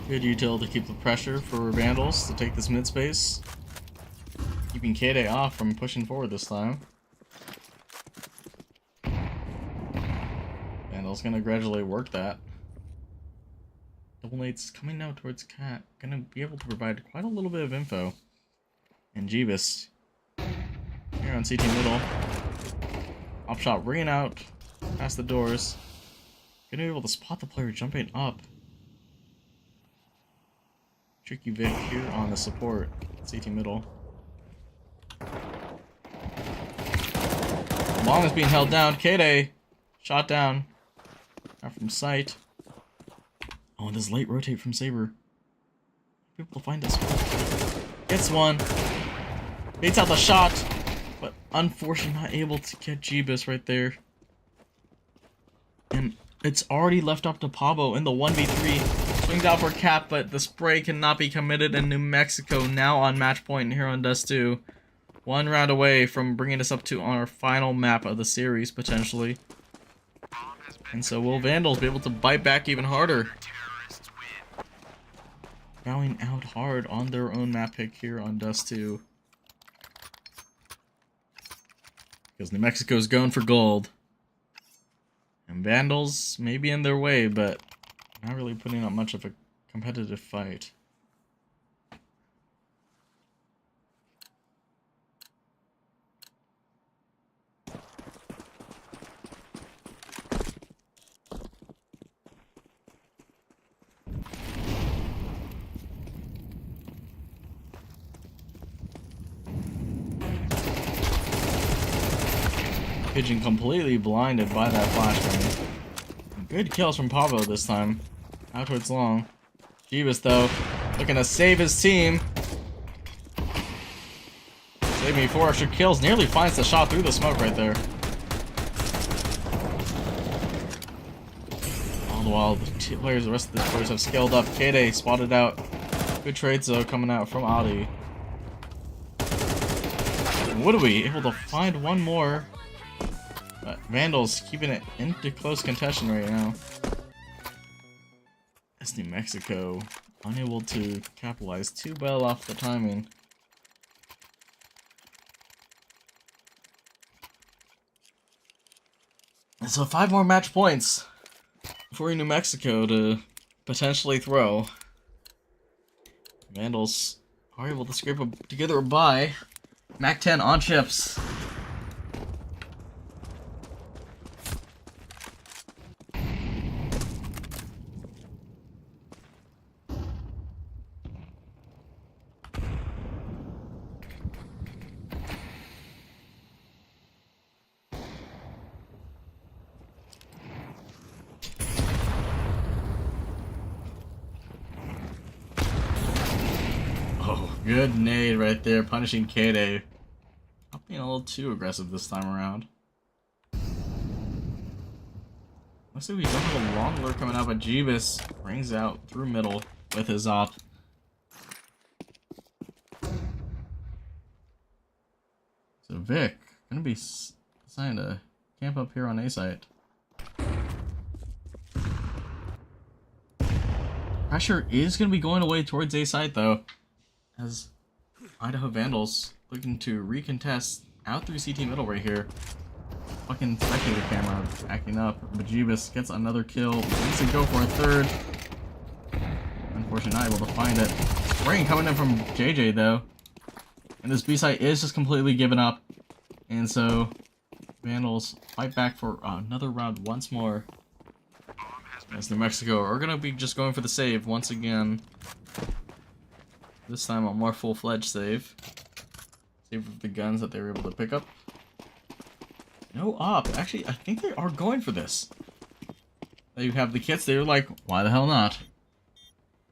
Good util to keep the pressure for Vandals to take this mid space. Keeping KD off from pushing forward this time. Vandals gonna gradually work that. Double Nate's coming now towards Cat. Gonna be able to provide quite a little bit of info. And Jeebus here on CT middle. Op shot ringing out past the doors. Gonna be able to spot the player jumping up. Tricky Vic here on the support. CT middle. Long is being held down. KD shot down. Not from sight. Oh, and this late rotate from Saber. People find us. Gets one. Baits out the shot. But unfortunately not able to get Jeebus right there. And it's already left up to Pablo in the 1v3. Swings out for Cap, but the spray cannot be committed, and New Mexico now on match point here on Dust 2. 1 round away from bringing us up to our final map of the series, potentially. And so will Vandals be able to bite back even harder? Bowing out hard on their own map pick here on Dust 2. Because New Mexico's going for gold. And Vandals may be in their way, but not really putting up much of a competitive fight. Pigeon completely blinded by that flashbang. Good kills from Pavo this time. Out towards long. Jeebus, though, looking to save his team. Save me 4 extra kills. Nearly finds the shot through the smoke right there. All the while, the rest of the players have scaled up. K-Day spotted out. Good trades, though, coming out from Adi. What are we able to find one more? Vandals keeping it into close contention right now. As New Mexico unable to capitalize too well off the timing. And so 5 more match points for New Mexico to potentially throw. Vandals are able to scrape together a bye. Mac 10 on chips. Good nade right there, punishing K-Day. Not being a little too aggressive this time around. Looks like we don't have a long lure coming out, but Jeebus brings out through middle with his op. So Vic, gonna be assigned to camp up here on A site. Pressure is gonna be going away towards A site though, as Idaho Vandals looking to recontest out through CT middle right here. Fucking spectator camera acting up. But Jeebus gets another kill. Needs to go for a third. Unfortunately, not able to find it. Spraying coming in from JJ though. And this B site is just completely given up. And so Vandals fight back for another round once more. As New Mexico are gonna be just going for the save once again. This time a more full-fledged save. Save with the guns that they were able to pick up. No op. Actually, I think they are going for this. They have the kits. They were like, why the hell not?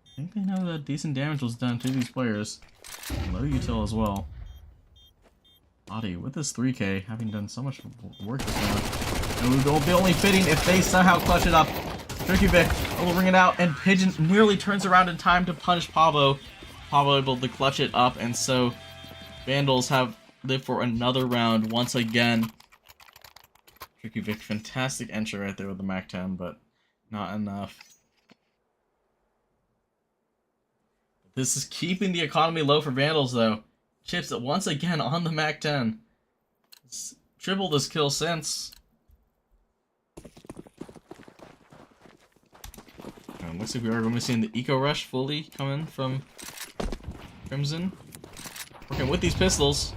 I think they know that decent damage was done to these players. Low util as well. Adi with this 3K, having done so much work this round. And it would be only fitting if they somehow clutch it up. Tricky Vic will bring it out, and Pigeon nearly turns around in time to punish Pablo. Pablo able to clutch it up, and so Vandals have lived for another round once again. Tricky Vic, fantastic entry right there with the Mac 10, but not enough. This is keeping the economy low for Vandals, though. Chips once again on the Mac 10. It's tripled this kill since. Looks like we are going to be seeing the Eco Rush fully come in from Crimson. Working with these pistols.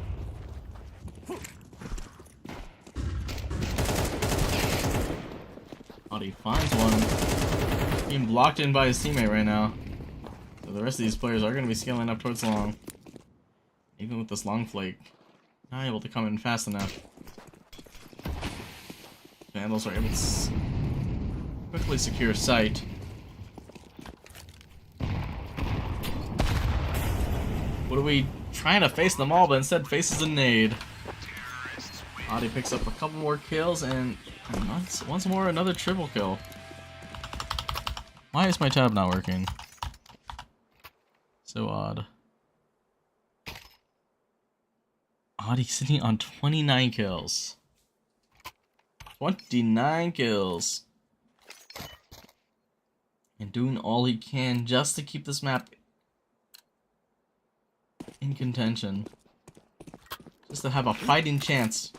Audi finds one. Being blocked in by his teammate right now. So the rest of these players are going to be scaling up towards long. Even with this long flake. Not able to come in fast enough. Vandals are able to quickly secure sight. What are we trying to face them all, but instead faces a nade. Adi picks up a couple more kills, and once more another triple kill. Why is my tab not working? So odd. Adi sitting on 29 kills. 29 kills. And doing all he can just to keep this map in contention. Just to have a fighting chance.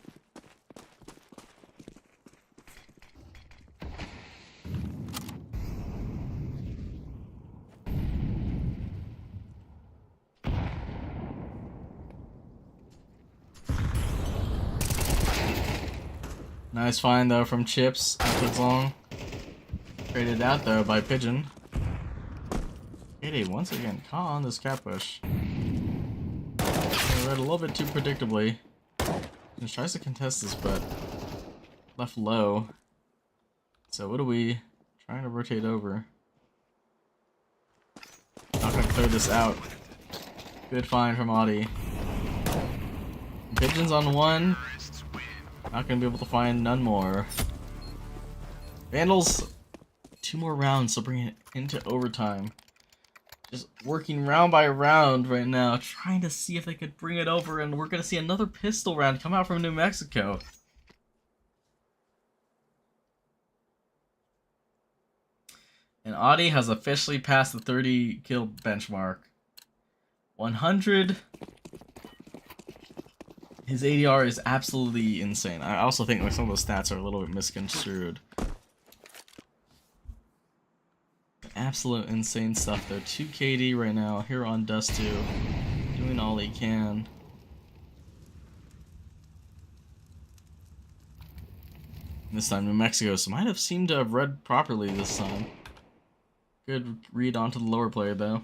Nice find though from Chips after long. Traded out though by Pigeon. 80 once again caught on this cat push. Read a little bit too predictably. He tries to contest this, but left low. So what do we Trying to rotate over. Not gonna clear this out. Good find from Audie. Pigeons on one. Not gonna be able to find none more. Vandals, 2 more rounds, so bring it into overtime. Just working round by round right now, trying to see if they could bring it over, and we're gonna see another pistol round come out from New Mexico. And Audie has officially passed the 30 kill benchmark. 100. His ADR is absolutely insane. I also think like some of those stats are a little bit misconstrued. Absolute insane stuff though. 2 KD right now here on Dust 2. Doing all he can. This time New Mexico might have seemed to have read properly this time. Good read onto the lower player though.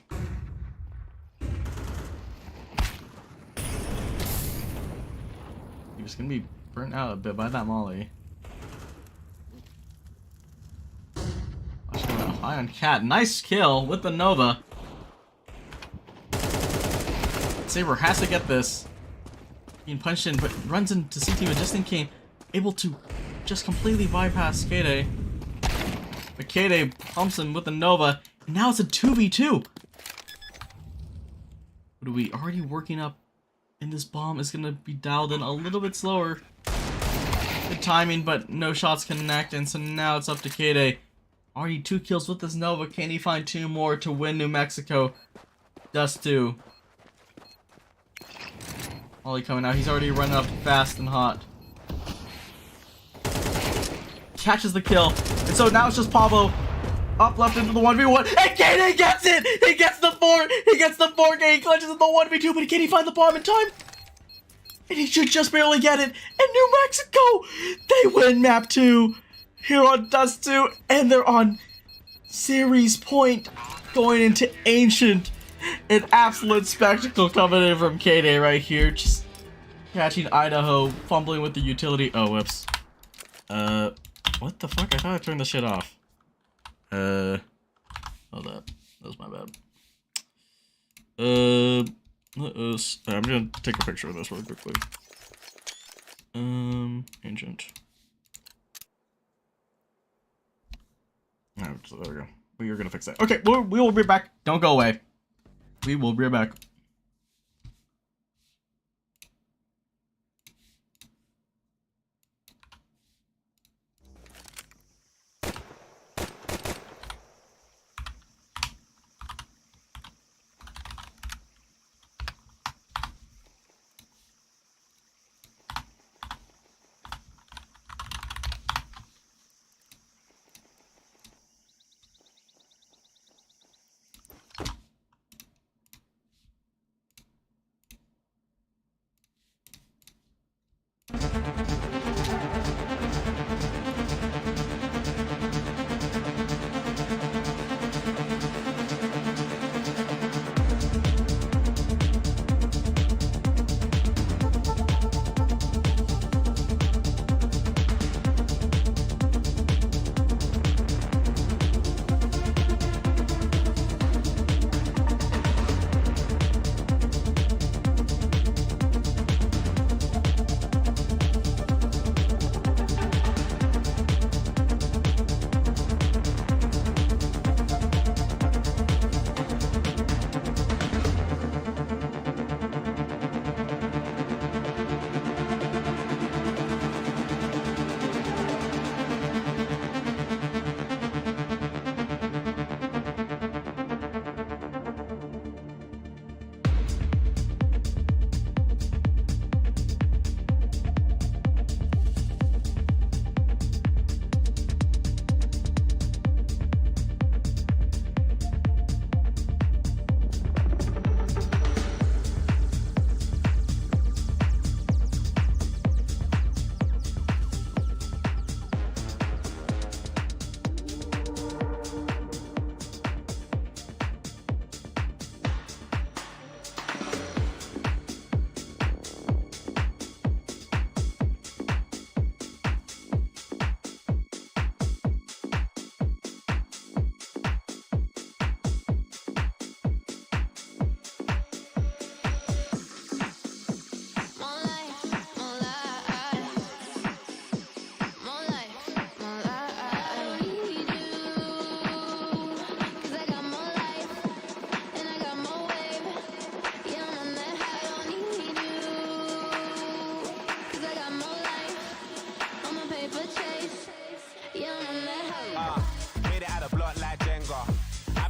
He was gonna be burnt out a bit by that molly. High on Cat. Nice kill with the Nova. Saber has to get this. Being punched in, but runs into CT with just in case, able to just completely bypass Kade. But Kade pumps him with the Nova, and now it's a 2v2. What are we already working up? And this bomb is gonna be dialed in a little bit slower. Good timing, but no shots connect, and so now it's up to Kade. Already 2 kills with this Nova. Can he find 2 more to win New Mexico? Dust 2. Ollie coming out. He's already running up fast and hot. Catches the kill. And so now it's just Pablo up left into the 1v1. And Kade gets it! He gets the 4! He gets the 4! He clutches in the 1v2, but can he find the bomb in time? And he should just barely get it. And New Mexico! They win map 2! Here on Dust 2, and they're on series point going into Ancient. An absolute spectacle coming in from Kade right here. Just catching Idaho, fumbling with the utility. Oh, whoops. What the fuck? I thought I turned the shit off. Hold up. That was my bad. I'm gonna take a picture of this real quickly. Ancient. Alright, so there we go. We are gonna fix that. Okay, we will be back. Don't go away. We will be back.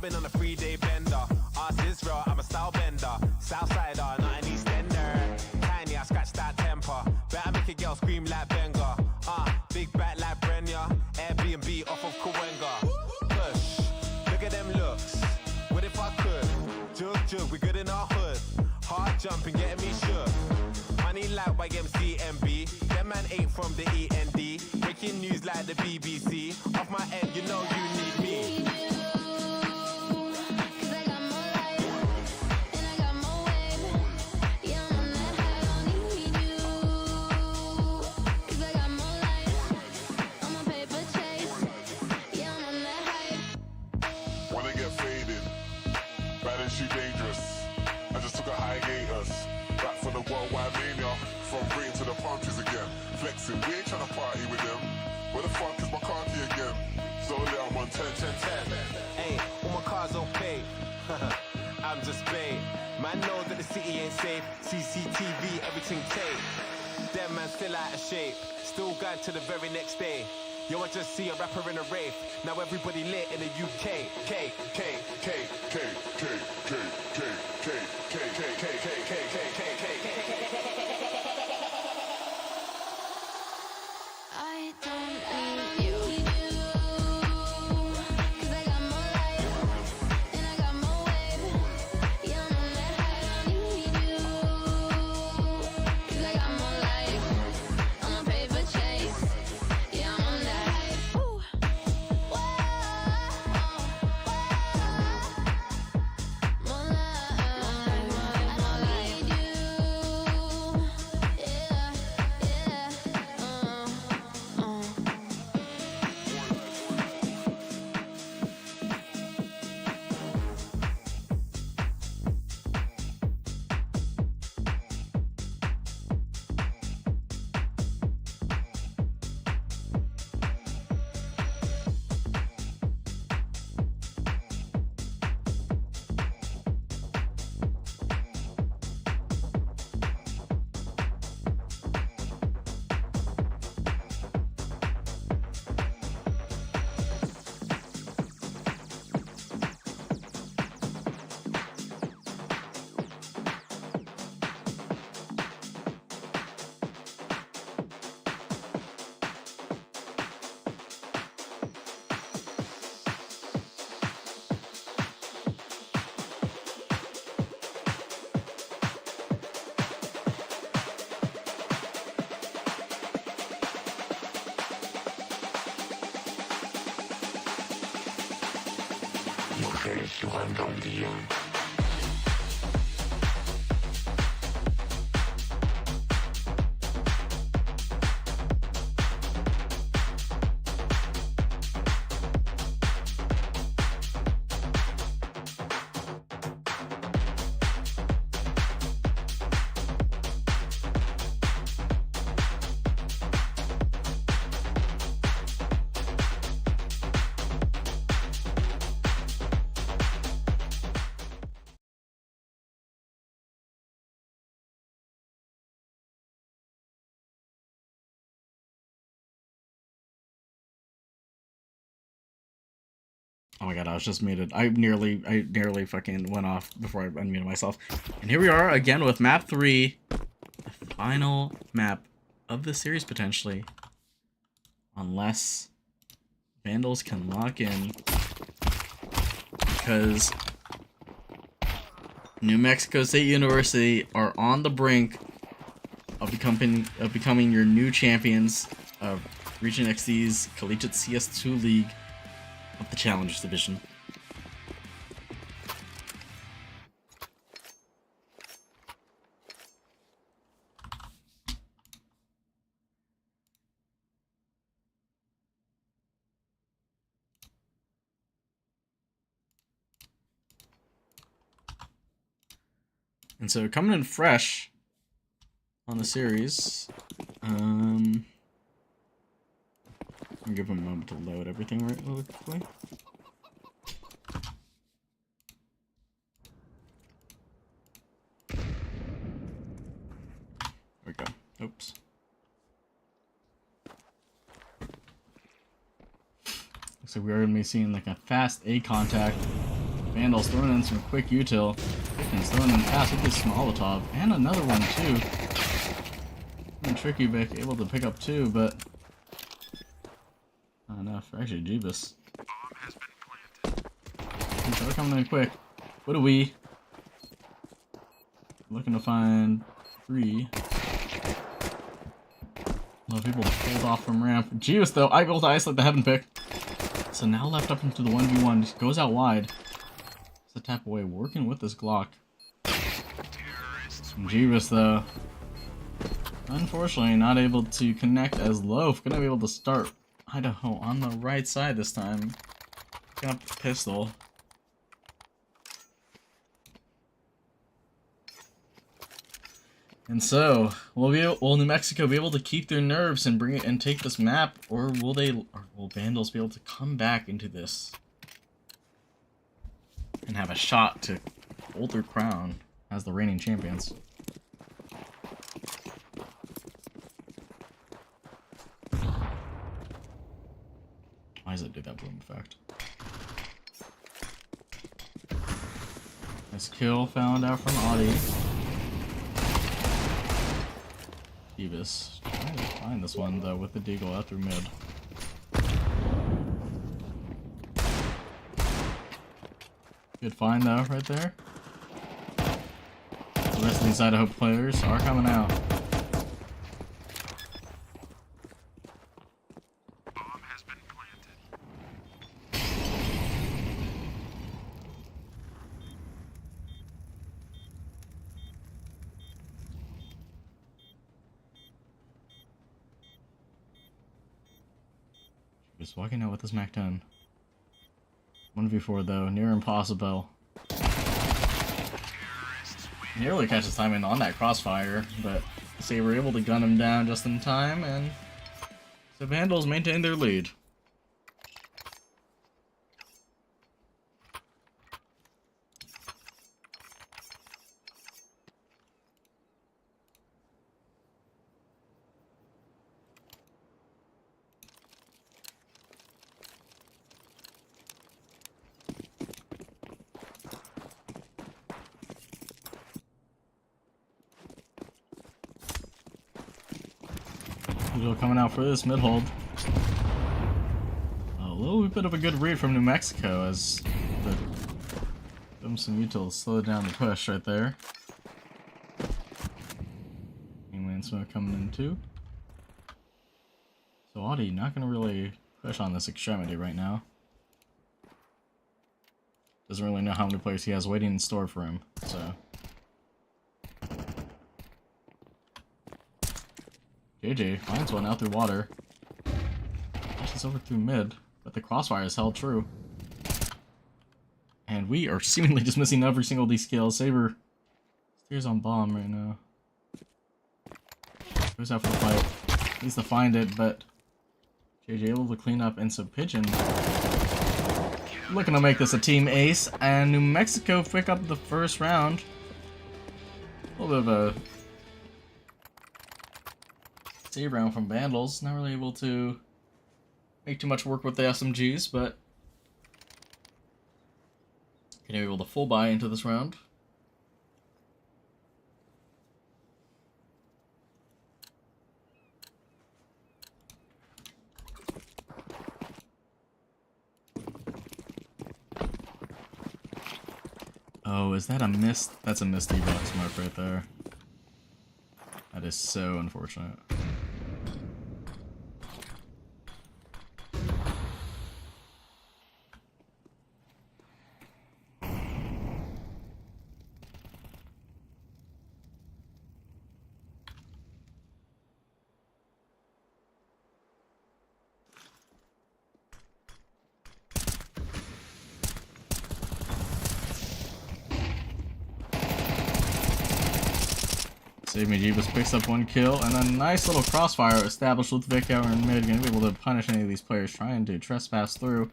I've been on a 3-day bender. Ask Israel, I'm a style bender. Southsider, not an Eastender. Tiny, I scratch that temper. Better make a girl scream like Benga. Big back like Brenya. Airbnb off of Kawenga. Push, look at them looks. What if I could? Jug, we good in our hood. Hard jumping, getting me shook. Money like YMCMB. Them man ain't from the END. Breaking news like the BBC. Off my head, you know you need me. From Britain to the countries again. Flexing, we ain't tryna party with them. Where the fuck is my car key again? So yeah, I'm on 10. Hey, all my cars don't pay. I'm just bait. Man know that the city ain't safe. CCTV, everything tape. Them man still out of shape. Still going to the very next day. Yo, I just see a rapper in a rave. Now everybody lit in the UK. I don't need you. Oh my god, I was just muted. I nearly fucking went off before I unmuted myself. And here we are again with map 3. The final map of the series, potentially. Unless Vandals can lock in. Because New Mexico State University are on the brink of becoming your new champions of RegentXD's Collegiate CS2 League of the Challengers Division. And so coming in fresh on the series, I'll give him a moment to load everything really quickly. There we go. Oops. So we are going to be seeing like a fast A contact Vandals throwing in some quick util. Pickens throwing in fast with this Molotov. And another one too. And Tricky Vic able to pick up two, but not enough. Actually, Jeebus. They're coming in quick. What do we? Looking to find three. A lot of people pulled off from ramp. Jeebus though, able to isolate the heaven pick. So now left up into the 1v1. Just goes out wide. It's a tap away, working with this Glock. Jeebus though, unfortunately not able to connect as Loaf. Gonna be able to start Idaho on the right side this time. Picking up the pistol. And so, will New Mexico be able to keep their nerves and bring it and take this map, or will Vandals be able to come back into this and have a shot to hold their crown as the reigning champions? Why does it do that bloom effect? Nice kill found out from Audie. Jeebus trying to find this one though with the deagle out through mid. Good find though right there. The rest of these Idaho players are coming out. Just walking out with this Mac 10. 1v4 though, near impossible. Nearly catches timing on that crossfire, but they were able to gun him down just in time, and the Vandals maintain their lead. Coming out for this mid-hold. A little bit of a good read from New Mexico as the some util slowed down the push right there. Mainland smoke coming in too. So Audie not going to really push on this extremity right now. Doesn't really know how many players he has waiting in store for him, so. JJ finds one out through water. Pushes over through mid, but the crossfire is held true. And we are seemingly just missing every single of these kills. Saber steers on bomb right now. Goes out for the fight. Needs to find it, but JJ able to clean up, and so Pigeon looking to make this a team ace, and New Mexico pick up the first round. A little bit of a save round from Vandals. Not really able to make too much work with the SMGs, but getting able to full buy into this round. Oh, is that a miss? That's a missed D-box mark right there. That is so unfortunate. Save me, Jeebus picks up one kill, and a nice little crossfire established with Vic out in mid. Gonna be able to punish any of these players trying to trespass through.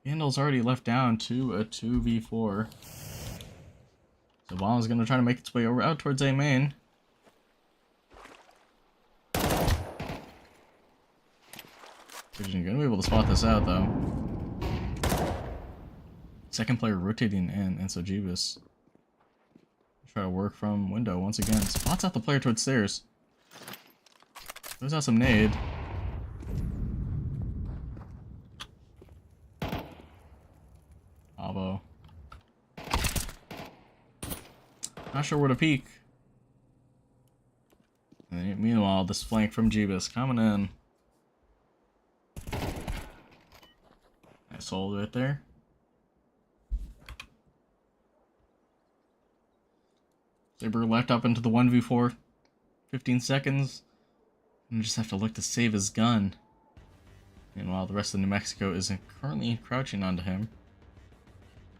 Vandals already left down to a 2v4. So Bomb's gonna try to make its way over out towards A main. You're gonna be able to spot this out though. Second player rotating in, and so Jeebus try to work from window once again. Spots out the player towards stairs. Throws out some nade. Avo. Not sure where to peek. And meanwhile, this flank from Jeebus coming in. Nice hold right there. Saber left up into the 1v4. 15 seconds. And just have to look to save his gun. Meanwhile, the rest of New Mexico is currently crouching onto him.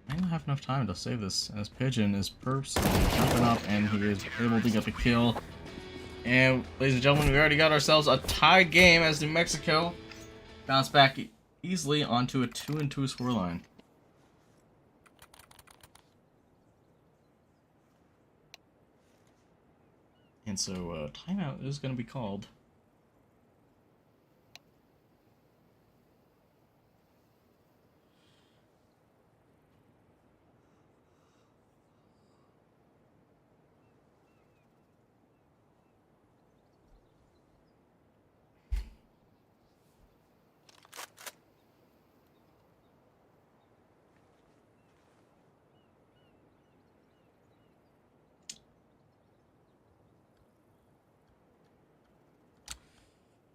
Might not have enough time to save this, as Pigeon is personally jumping up and he is able to get the kill. And, ladies and gentlemen, we already got ourselves a tie game as New Mexico bounce back easily onto a 2-2 scoreline. And so, timeout is going to be called.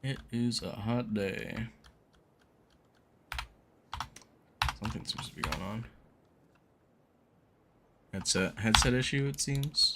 It is a hot day. Something seems to be going on. Headset issue, it seems.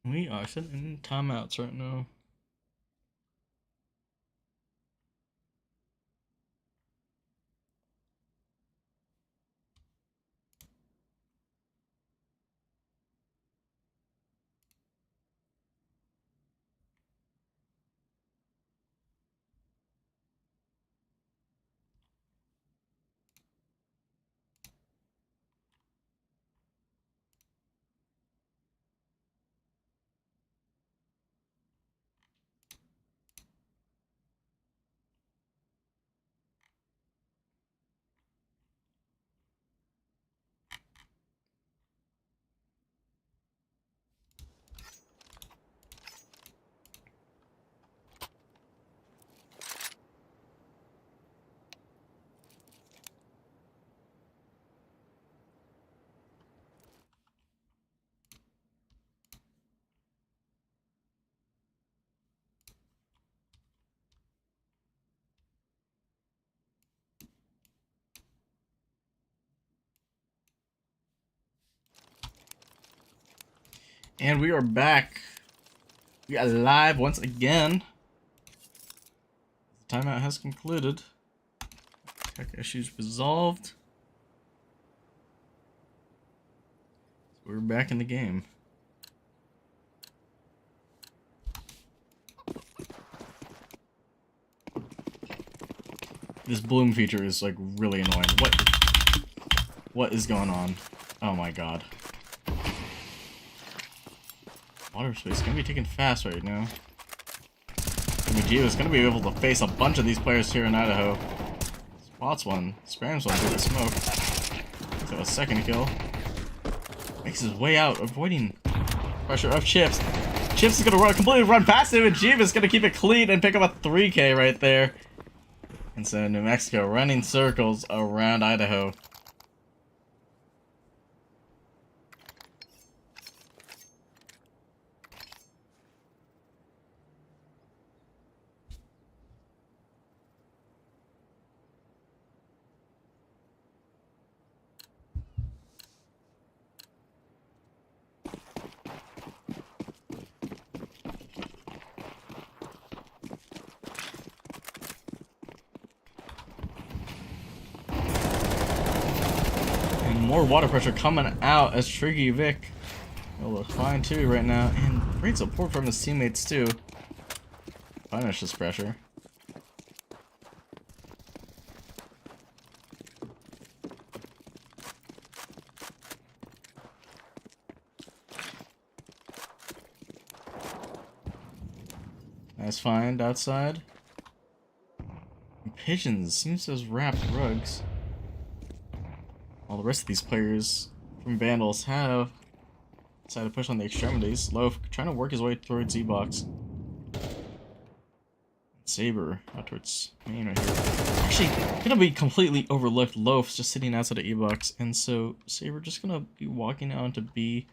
We are sitting in timeouts right now. And we are back. We are live once again. The timeout has concluded. Tech issues resolved. We're back in the game. This bloom feature is like really annoying. What is going on? Oh my god. Water space is gonna be taken fast right now. Gio is gonna be able to face a bunch of these players here in Idaho. Spots one. Spams one through the smoke. So a second kill. Makes his way out, avoiding pressure of Chips. Chips is gonna completely run past him, and Jeep is gonna keep it clean and pick up a 3K right there. And so New Mexico running circles around Idaho. More water pressure coming out as Tricky Vic able to find 2 right now, and great support from his teammates too. Punish this pressure. Nice find outside. And Pigeons seems to have wrapped rugs. All the rest of these players from Vandals have decided to push on the extremities. Loaf trying to work his way towards E-Box. Saber out towards main right here. Actually, gonna be completely overlooked. Loaf's just sitting outside of E-Box, and so Saber just gonna be walking on to B.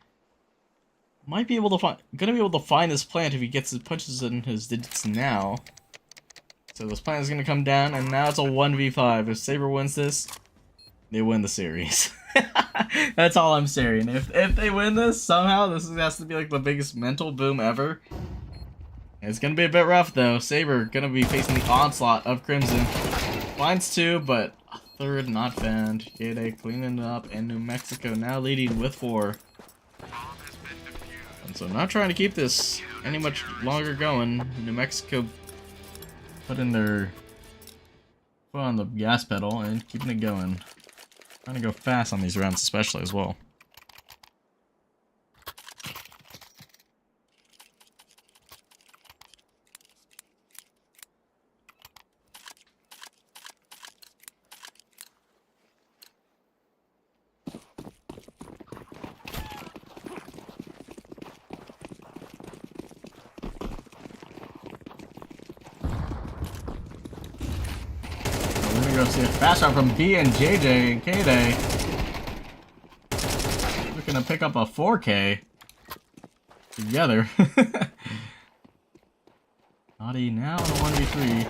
Might be able to find this plant if he gets his punches in his digits now. So this plant is gonna come down, and now it's a 1v5. If Saber wins this, they win the series. That's all I'm saying. If they win this, somehow, this has to be like the biggest mental boom ever. It's gonna be a bit rough though. Saber gonna be facing the onslaught of Crimson. Finds 2, but a 3rd not found. Gede cleaning it up, and New Mexico now leading with 4. And so not trying to keep this any much longer going. New Mexico putting their foot on the gas pedal and keeping it going. Trying to go fast on these rounds especially as well. We're gonna go see a fast shot from B and JJ and K-Day. We're gonna pick up a 4K together. Naughty now in a 1v3.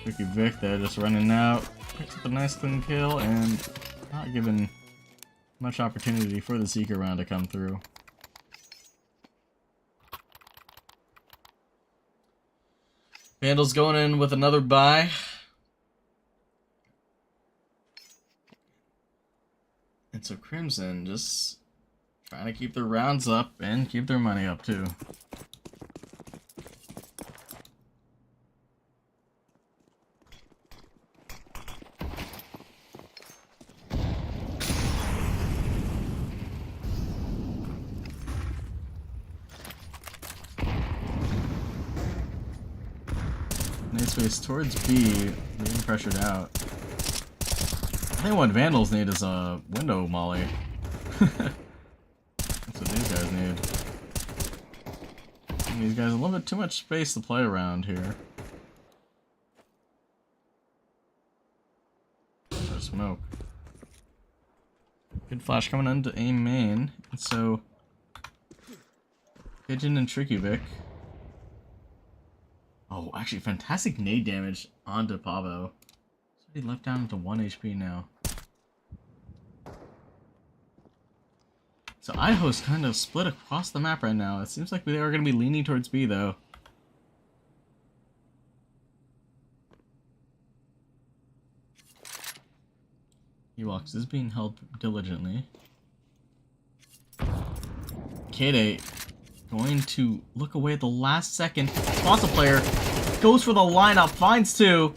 Ricky Vic there just running out. Picks up a nice clean kill and not given much opportunity for the Seeker round to come through. Vandals going in with another buy. And so Crimson just trying to keep their rounds up and keep their money up too. Nice face towards B, being pressured out. I think what Vandals need is a window molly. That's what these guys need. And these guys have a little bit too much space to play around here. Or smoke. Good flash coming into A main, and so Pigeon and Tricky Vic. Oh, actually, fantastic nade damage onto Pavo. So he left down to 1 HP now. So Idaho's kind of split across the map right now. It seems like they are going to be leaning towards B, though. Ewoks is being held diligently. K-Day going to look away at the last second. Spots a player. Goes for the lineup. Finds 2.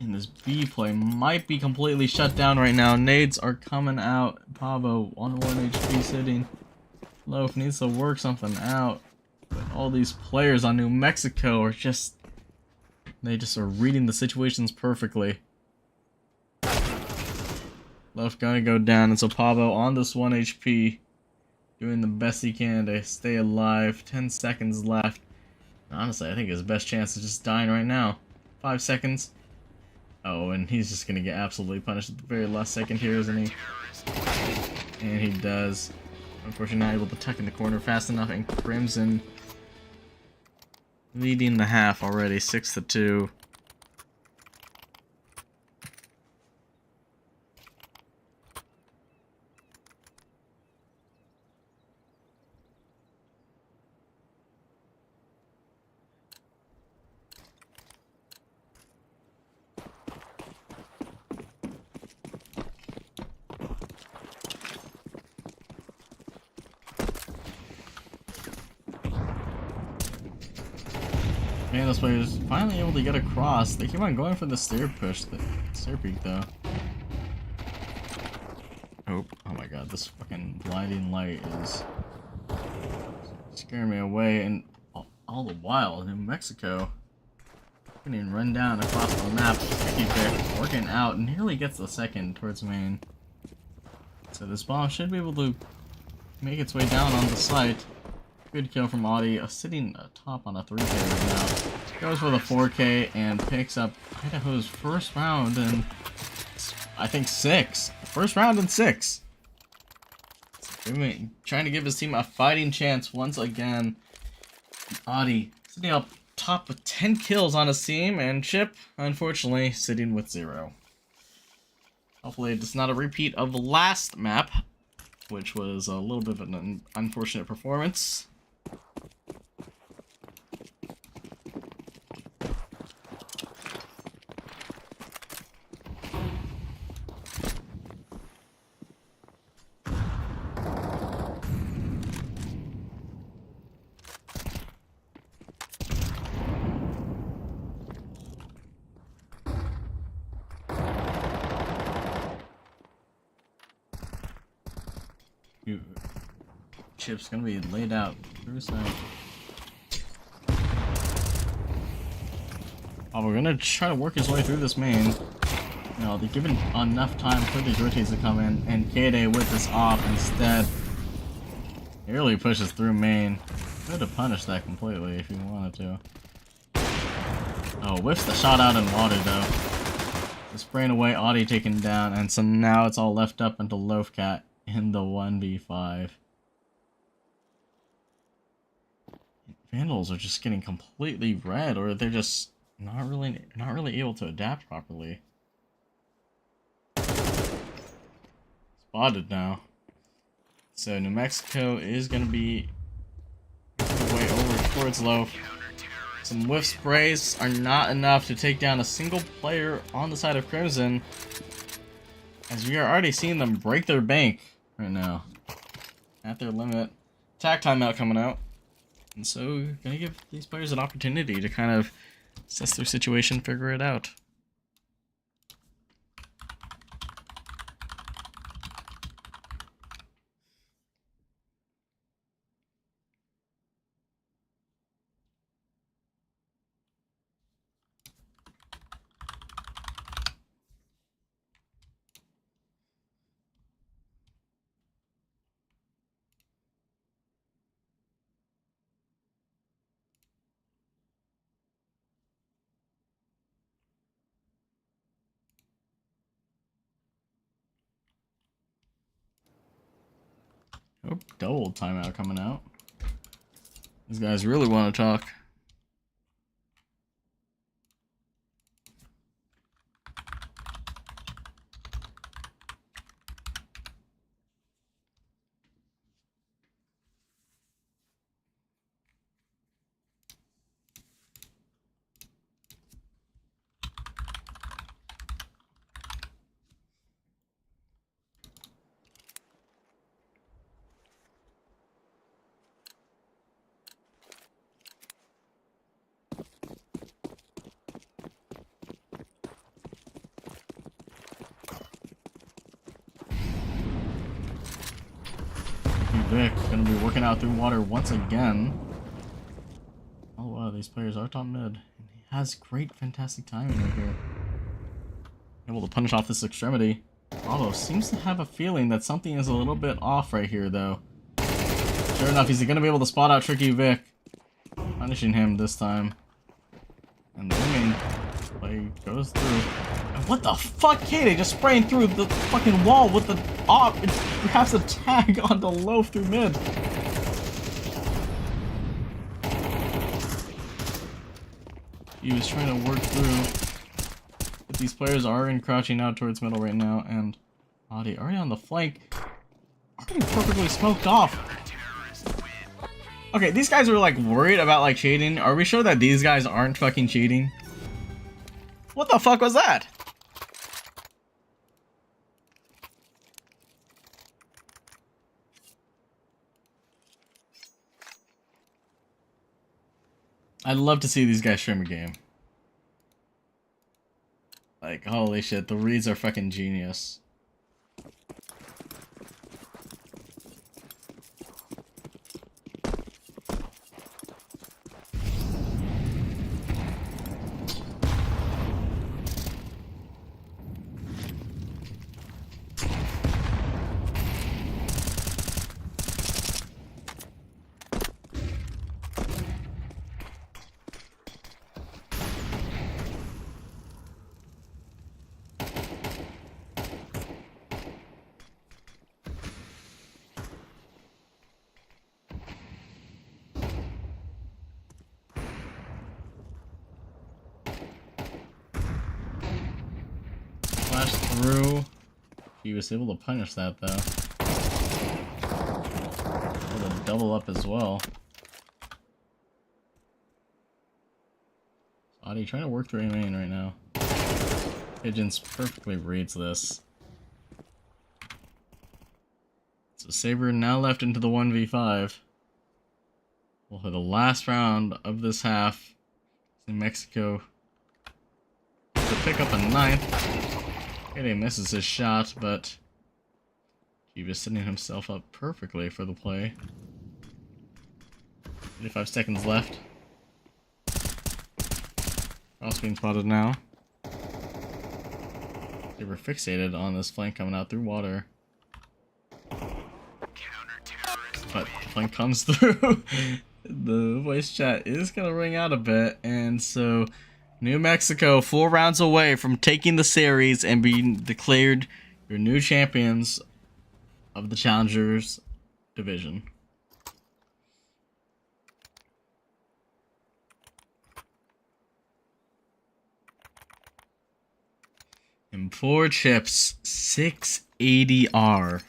And this B play might be completely shut down right now. Nades are coming out. Pavo on 1 HP sitting. Loaf needs to work something out. But all these players on New Mexico are just They just are reading the situations perfectly. Left gonna go down, and so Pablo on this 1 HP, doing the best he can to stay alive. 10 seconds left. Honestly, I think his best chance is just dying right now. 5 seconds. Oh, and he's just gonna get absolutely punished at the very last second here, isn't he? And he does. Unfortunately, not able to tuck in the corner fast enough, and Crimson leading the half already, 6-2. Vandals players finally able to get across. They keep on going for the stair push, the stair peek though. Oh my god, this fucking blinding light is scaring me away. And all the while, New Mexico getting run down across the map. Sticky pick working out, nearly gets the second towards main. So this bomb should be able to make its way down on the site. Good kill from Audi, sitting atop on a 3K right now. Goes for the 4K and picks up Idaho's first round and I think 6. First round and 6. Trying to give his team a fighting chance once again. Audi sitting up top with 10 kills on his team, and Chip, unfortunately, sitting with 0. Hopefully it's not a repeat of the last map, which was a little bit of an unfortunate performance. Chip's gonna be laid out through side. Oh, we're gonna try to work his way through this main. You know, they're given enough time for these rotates to come in, and KD with this off instead. He really pushes through main. Could have punished that completely if he wanted to. Oh, whiffs the shot out in water though. The spraying away, Audi taken down, and so now it's all left up into Loafcat in the 1v5. Vandals are just getting completely red, or they're just not really able to adapt properly. Spotted now. So New Mexico is gonna be way over towards Loaf. Some whiff sprays are not enough to take down a single player on the side of Crimson, as we are already seeing them break their bank right now at their limit. Attack timeout coming out. And so, gonna give these players an opportunity to kind of assess their situation, figure it out. Oh, double timeout coming out. These guys really want to talk. Vic gonna be working out through water once again. Oh wow, these players are top mid. has great, fantastic timing right here. Able to punish off this extremity. Otto seems to have a feeling that something is a little bit off right here, though. Sure enough, he's going to be able to spot out Tricky Vic. Punishing him this time. And the wingman play goes through. And what the fuck, Katie? Just spraying through the fucking wall with the op. It grabs a tag on the loaf through mid. He was trying to work through. But these players are encroaching out towards middle right now. And Audi already on the flank. Already perfectly smoked off. Okay, these guys are like worried about like cheating. Are we sure that these guys aren't fucking cheating? What the fuck was that? I'd love to see these guys stream a game. Like, holy shit, the reads are fucking genius. Flash through. He was able to punish that though. Able to double up as well. Audi trying to work through A main right now. Pigeons perfectly reads this. So Saber now left into the 1v5. Well, for the last round of this half, New Mexico to pick up a ninth. He misses his shot, but he was setting himself up perfectly for the play. 35 seconds left. Cross being spotted now. They were fixated on this flank coming out through water. But the flank comes through. The voice chat is going to ring out a bit, and so New Mexico 4 rounds away from taking the series and being declared your new champions of the Challengers division. And 4 chips, 680R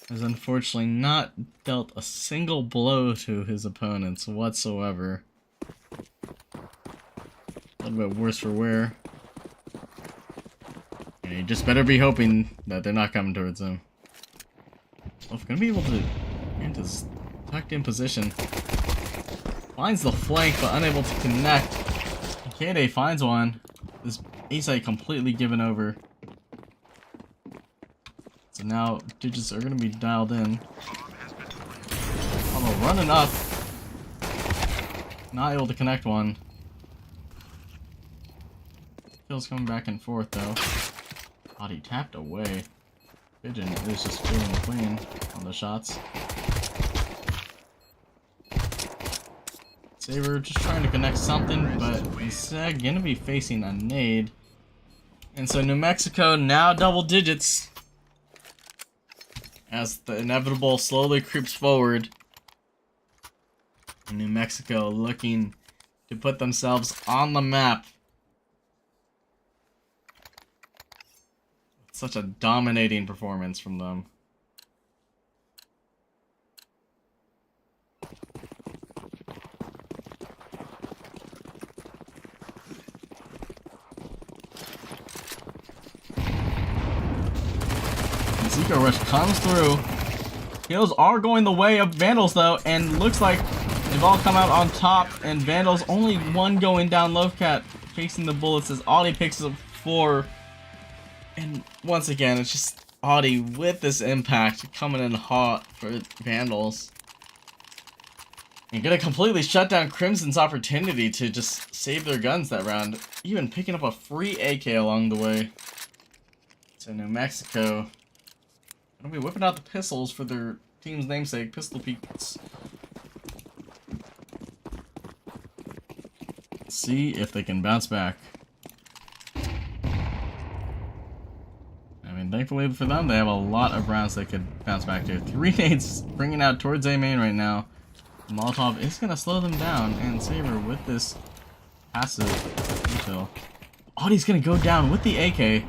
has unfortunately not dealt a single blow to his opponents whatsoever. A little bit worse for wear. And you just better be hoping that they're not coming towards him. Well, if gonna be able to get his tucked in position. Finds the flank but unable to connect. Kade finds one. This A-site completely given over. So now digits are gonna be dialed in. Although running up. Not able to connect one. Kills coming back and forth though. Body tapped away. Pigeon is just feeling clean on the shots. Saber just trying to connect something, but instead gonna be facing a nade. And so New Mexico now double digits as the inevitable slowly creeps forward. And New Mexico looking to put themselves on the map. Such a dominating performance from them. Zika Rush comes through. Kills are going the way of Vandals though, and looks like they've all come out on top, and Vandals only one going down. Lovecat chasing the bullets as Audi picks up 4. And once again, it's just Audi with this impact coming in hot for Vandals. And gonna completely shut down Crimson's opportunity to just save their guns that round. Even picking up a free AK along the way. So New Mexico gonna be whipping out the pistols for their team's namesake, Pistol Peaks. See if they can bounce back. I mean, thankfully for them, they have a lot of rounds they could bounce back to. 3 nades bringing out towards A main right now. Molotov is going to slow them down, and Saber with this passive intel. Audie's going to go down with the AK.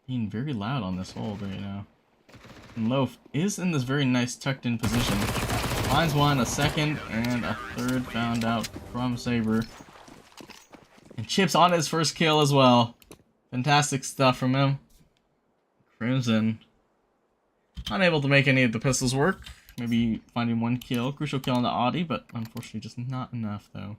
Being very loud on this hold right now. And Loaf is in this very nice tucked in position. Finds one, a second, and a third found out from Saber. And chips on his first kill as well. Fantastic stuff from him. Crimson unable to make any of the pistols work. Maybe finding one kill. Crucial kill on the Audi, but unfortunately just not enough though.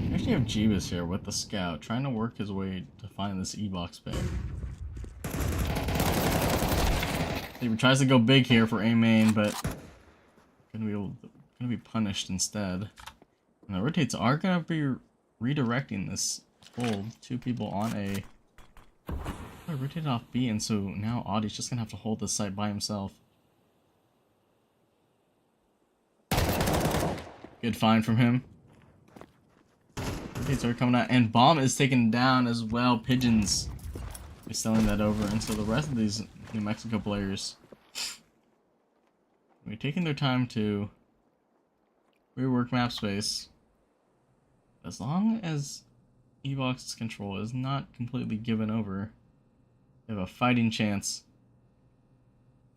We have Jeebus here with the scout, trying to work his way to find this E-box bay. He tries to go big here for A main, but gonna be punished instead. And the rotates are gonna be redirecting this hold. 2 people on A. I rotated off B, and so now Audie's just gonna have to hold this site by himself. Good find from him. Are coming out, and Bomb is taken down as well. Pigeons is selling that over, and so the rest of these New Mexico players are taking their time to rework map space. As long as E-box's control is not completely given over, they have a fighting chance.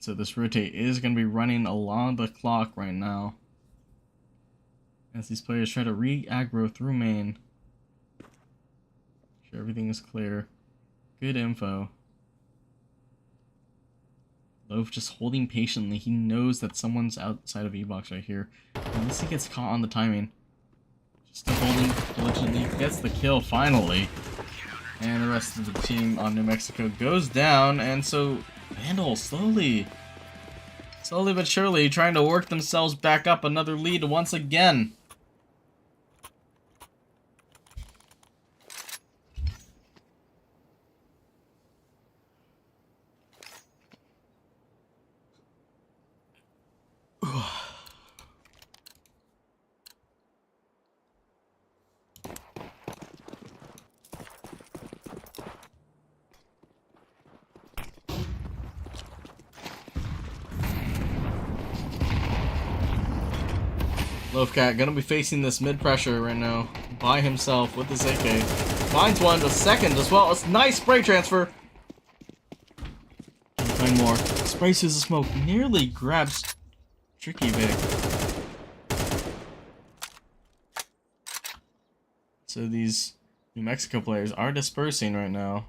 So this rotate is going to be running along the clock right now as these players try to re-aggro through main. Sure, everything is clear. Good info. Loaf just holding patiently. He knows that someone's outside of E-box right here. Unless he gets caught on the timing. Just holding diligently. Gets the kill finally. And the rest of the team on New Mexico goes down. And so Vandals slowly but surely trying to work themselves back up another lead once again. Loafcat gonna be facing this mid pressure right now by himself with his AK. Finds one, the second as well. It's nice spray transfer. Find more. Sprays through the smoke. Nearly grabs Tricky Vic. So these New Mexico players are dispersing right now.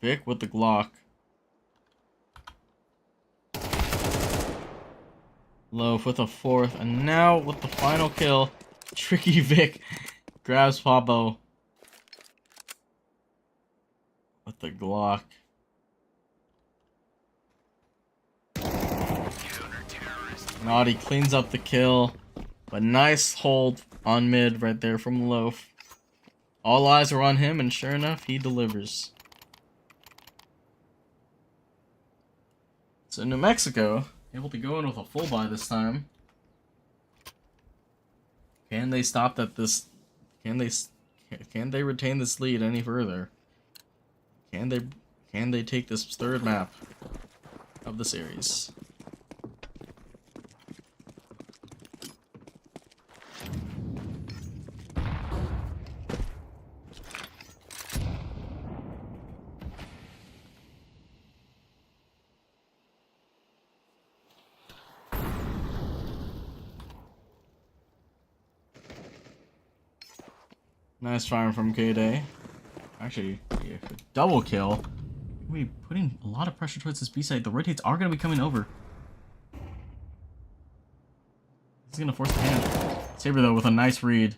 Vic with the Glock. Loaf with a 4th, and now with the final kill, Tricky Vic grabs Pablo with the Glock. Naughty cleans up the kill, but nice hold on mid right there from Loaf. All eyes are on him, and sure enough, he delivers. So New Mexico able to go in with a full buy this time. Can they stop that this? Can they retain this lead any further? Can they take this 3rd map of the series? Nice firing from K-Day. Actually, yeah, double kill. We putting a lot of pressure towards this B site. The rotates are going to be coming over. He's going to force the hand. Saber, though, with a nice read.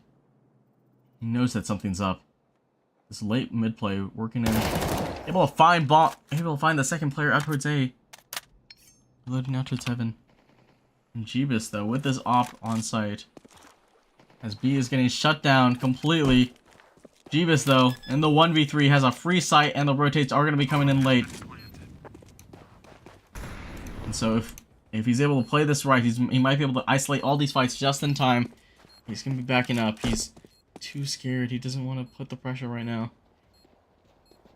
He knows that something's up. This late mid play working in. Able to find the second player out towards A. Loading out towards heaven. And Jeebus, though, with this op on site. As B is getting shut down completely. Jeebus, though, in the 1v3 has a free sight, and the rotates are going to be coming in late. And so if he's able to play this right, he might be able to isolate all these fights just in time. He's going to be backing up. He's too scared. He doesn't want to put the pressure right now.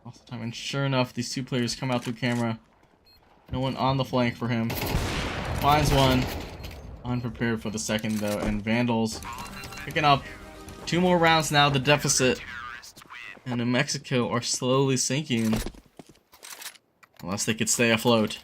All the time. And sure enough, these two players come out through camera. No one on the flank for him. Finds one. Unprepared for the second, though. And Vandals picking up 2 more rounds now. The deficit. And New Mexico are slowly sinking. Unless they could stay afloat.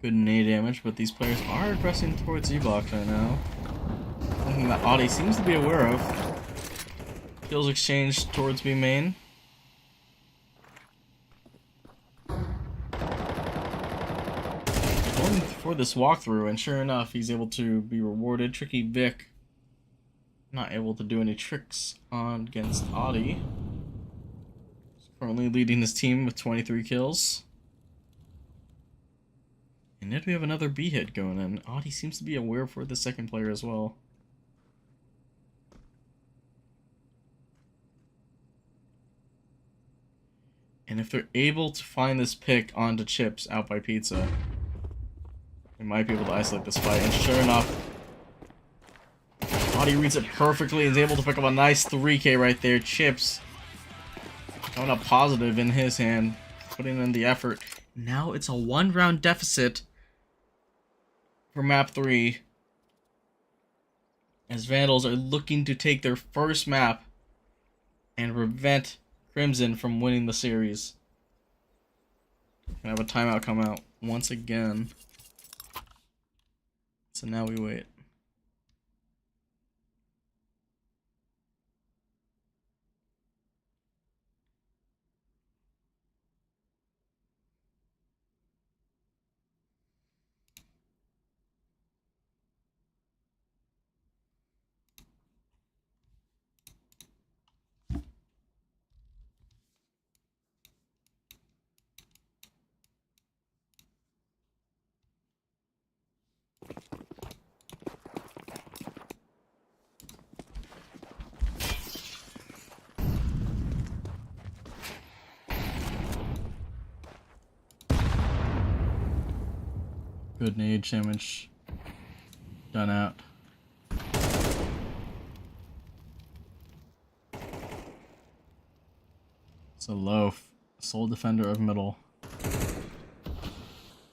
Good nade damage, but these players are aggressing towards Z-Box right now. Something that Audi seems to be aware of. Kills exchanged towards B main. Going for this walkthrough, and sure enough, he's able to be rewarded. Tricky Vic not able to do any tricks on against Audi. He's currently leading his team with 23 kills. And yet we have another B hit going in. Audi seems to be aware for the second player as well. And if they're able to find this pick onto Chips out by Pizza, they might be able to isolate this fight. And sure enough, Audi reads it perfectly and is able to pick up a nice 3K right there. Chips coming up positive in his hand, putting in the effort. Now it's a 1-round deficit for map 3, as Vandals are looking to take their first map and prevent Crimson from winning the series. Gonna have a timeout come out once again. So now we wait. Good nade damage. Done out. It's a loaf. Sole defender of middle.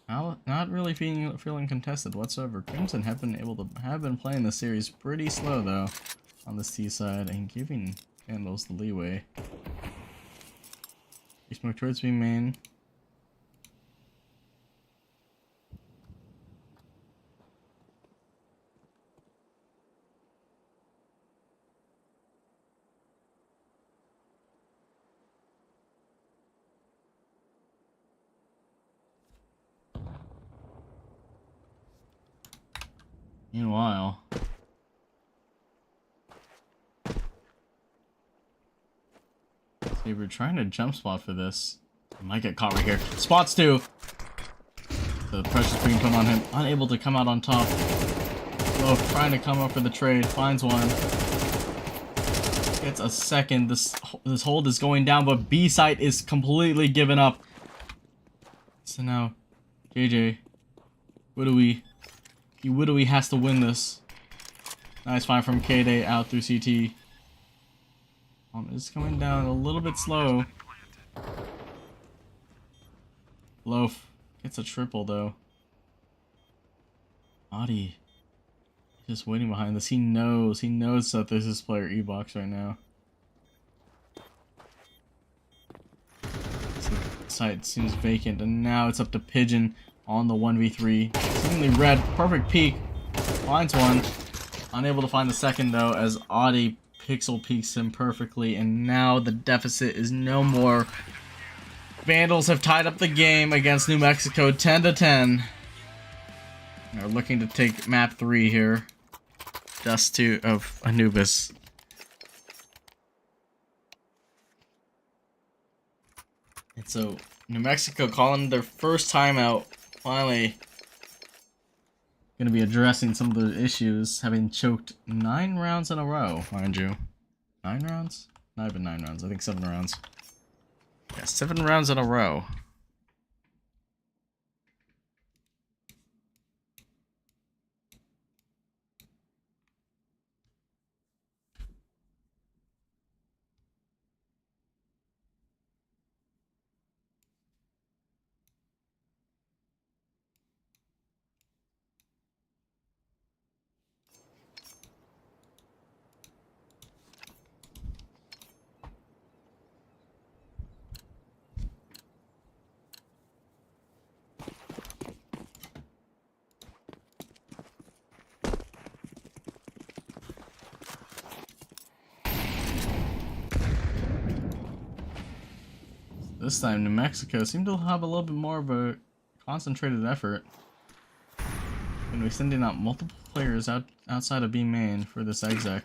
Not really feeling contested whatsoever. Crimson have been playing the series pretty slow though on this T side and giving Vandals the leeway. He smoked towards me main. Meanwhile, see, we're trying to jump spot for this. Might get caught right here. Spots 2. The pressure's being put on him. Unable to come out on top. Loaf trying to come up for the trade. Finds one. Gets a second. This hold is going down, but B site is completely given up. So now, JJ, Widowy has to win this. Nice find from K-Day out through CT. It's coming down a little bit slow. Loaf gets a triple though. Audi just waiting behind this. He knows that this is player E-Box right now. So site seems vacant, and now it's up to Pigeon on the 1v3. Seemingly red, perfect peek. Finds one. Unable to find the second though, as Audi pixel peeks him perfectly, and now the deficit is no more. Vandals have tied up the game against New Mexico 10-10. They're looking to take map 3 here. Dust 2 of Anubis. And so New Mexico calling their first timeout. Finally going to be addressing some of the issues, having choked 9 rounds in a row, mind you. 9 rounds? Not even 9 rounds, I think 7 rounds. Yeah, 7 rounds in a row. This time, New Mexico seemed to have a little bit more of a concentrated effort. Going to be sending out multiple players outside of B main for this exec.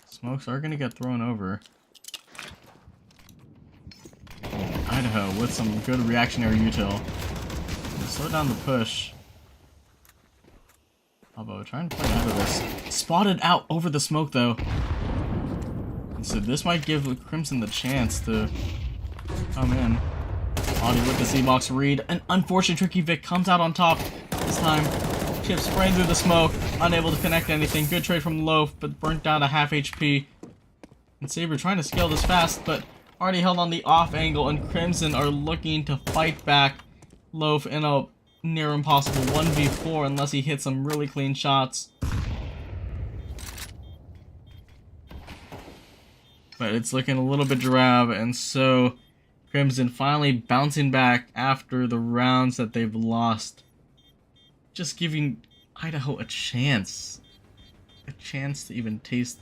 Smokes are going to get thrown over. Idaho with some good reactionary util. Slow down the push. Albo trying to play out of this. Spotted out over the smoke though. And so this might give Crimson the chance to come in. Audi with the C-box read. An unfortunate tricky Vic comes out on top this time. Chip spraying through the smoke. Unable to connect anything. Good trade from Loaf, but burnt down to half HP. And Saber trying to scale this fast, but already held on the off angle, and Crimson are looking to fight back Loaf in a near impossible 1v4 unless he hits some really clean shots. But it's looking a little bit drab, and so Crimson finally bouncing back after the rounds that they've lost. Just giving Idaho a chance to even taste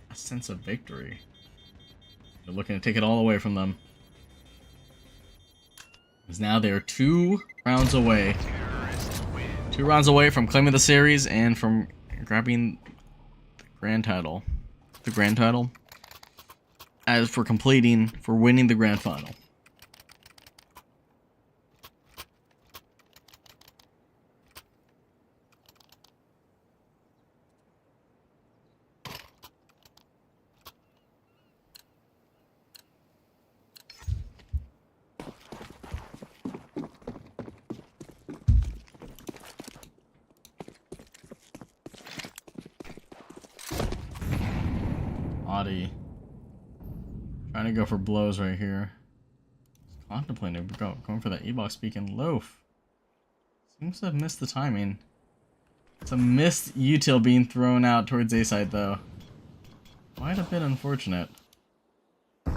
a sense of victory. They're looking to take it all away from them. Because now they're 2 rounds away. 2 rounds away from claiming the series and from grabbing the grand title. The grand title? As for winning the grand final. Audi trying to go for blows right here. Just contemplating going for that E-box peek, and Loaf seems to have missed the timing. It's a missed util being thrown out towards A side though. Quite a bit unfortunate. And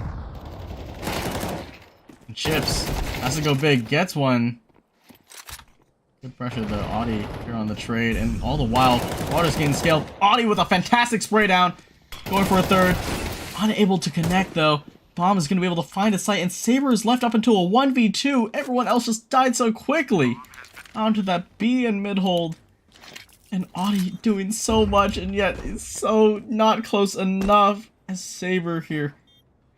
Chips has to go big, gets one. Good pressure though, Audi here on the trade, and all the while, Water's getting scaled. Audi with a fantastic spray down. Going for a third. Unable to connect though. Bomb is going to be able to find a site, and Saber is left up into a 1v2. Everyone else just died so quickly. Onto that B and mid hold. And Audi doing so much, and yet it's so not close enough. As Saber here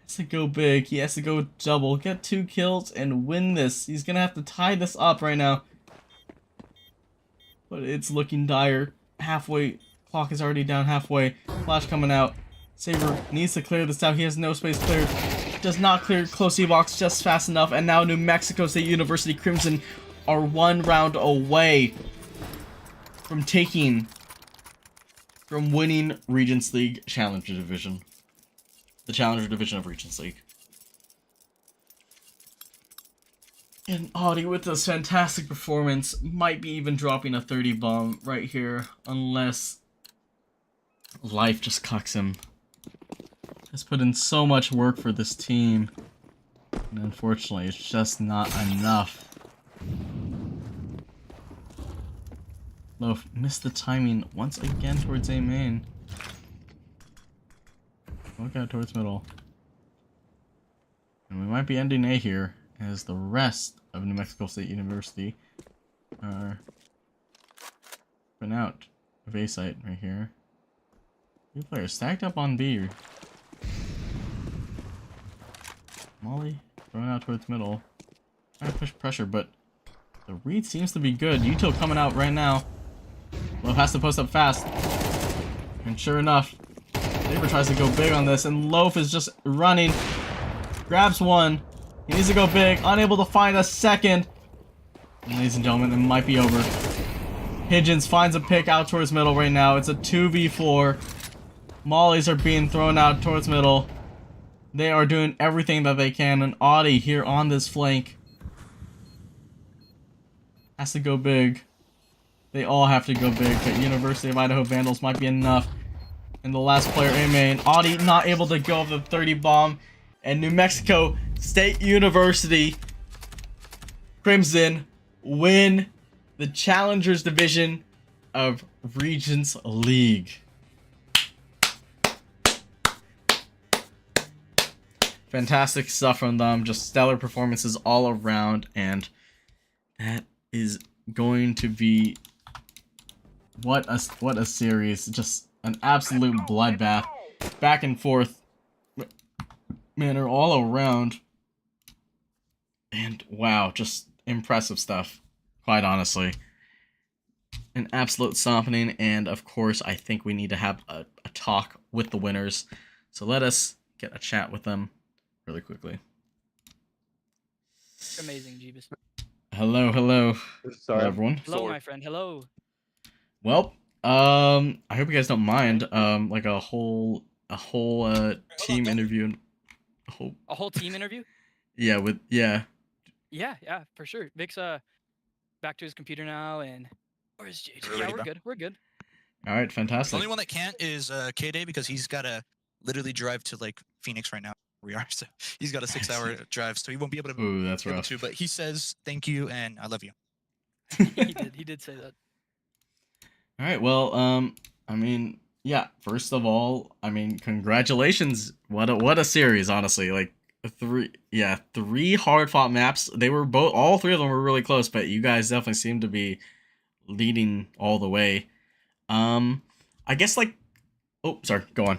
has to go big. He has to go double, get 2 kills, and win this. He's going to have to tie this up right now. But it's looking dire. Halfway. Clock is already down halfway. Flash coming out. Saber needs to clear this out. He has no space cleared. Does not clear close E-box just fast enough. And now New Mexico State University Crimson are 1 round away from taking from winning Regents League Challenger Division. The Challenger Division of Regents League. And Audi with this fantastic performance might be even dropping a 30 bomb right here, unless life just cucks him. Has put in so much work for this team, and unfortunately it's just not enough. Loaf missed the timing once again towards A main. Look out towards middle. And we might be ending A here, as the rest of New Mexico State University are been out of A site right here. Two players stacked up on B. Molly going out towards middle. Trying to push pressure, but the read seems to be good. Util coming out right now. Loaf has to post up fast. And sure enough, Saber tries to go big on this, and Loaf is just running. Grabs one. He needs to go big. Unable to find a second. And ladies and gentlemen, it might be over. Higgins finds a pick out towards middle right now. It's a 2v4. Mollies are being thrown out towards middle. They are doing everything that they can, and Audi here on this flank has to go big. They all have to go big, but University of Idaho Vandals might be enough. And the last player in main, Audi not able to go over the 30 bomb, and New Mexico State University Crimson win the Challengers Division of Regents League. Fantastic stuff from them, just stellar performances all around, and that is going to be what a series, just an absolute bloodbath, back and forth manner all around, and wow, just impressive stuff, quite honestly. An absolute stomping, and of course I think we need to have a talk with the winners, so let us get a chat with them really quickly. Amazing, Jeebus. Hello, hello. Sorry. Hello, everyone. Hello, my friend. Hello. Well, I hope you guys don't mind, like a whole team interview. A whole team interview? Yeah, Yeah, for sure. Vic's back to his computer now, and where's JJ? Yeah, we're good. We're good. All right, The fantastic. only one that can't is K-Day because he's got to literally drive to like Phoenix right now. We are, so he's got a 6-hour drive, so he won't be able to. Ooh, that's rough. But he says thank you and I love you. He did say that. All right, well, I mean, yeah. First of all, I mean, congratulations. What a series, honestly. Like three hard fought maps. They were all three of them were really close, but you guys definitely seem to be leading all the way. I guess like, oh, sorry, go on.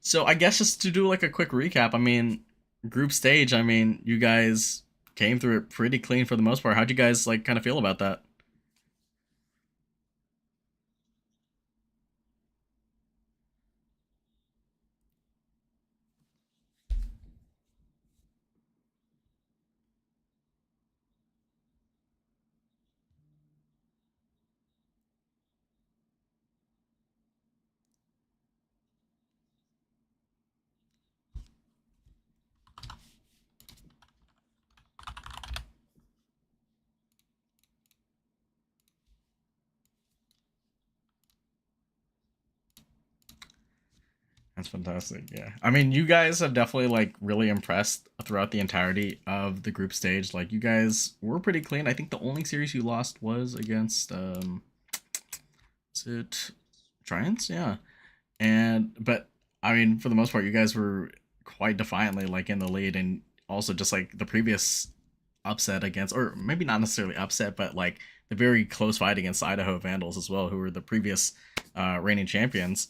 So I guess just to do like a quick recap, I mean, group stage, I mean, you guys came through it pretty clean for the most part. How'd you guys like kind of feel about that? That's fantastic. Yeah. I mean, you guys have definitely like really impressed throughout the entirety of the group stage. Like you guys were pretty clean. I think the only series you lost was against is it Giants? Yeah. But I mean, for the most part you guys were quite defiantly like in the lead, and also just like the previous upset against, or maybe not necessarily upset, but like the very close fight against Idaho Vandals as well, who were the previous reigning champions.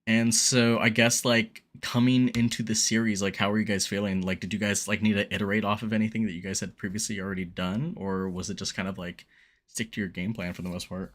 And so I guess like coming into the series, like how are you guys feeling? Like did you guys like need to iterate off of anything that you guys had previously already done, or was it just kind of like stick to your game plan for the most part?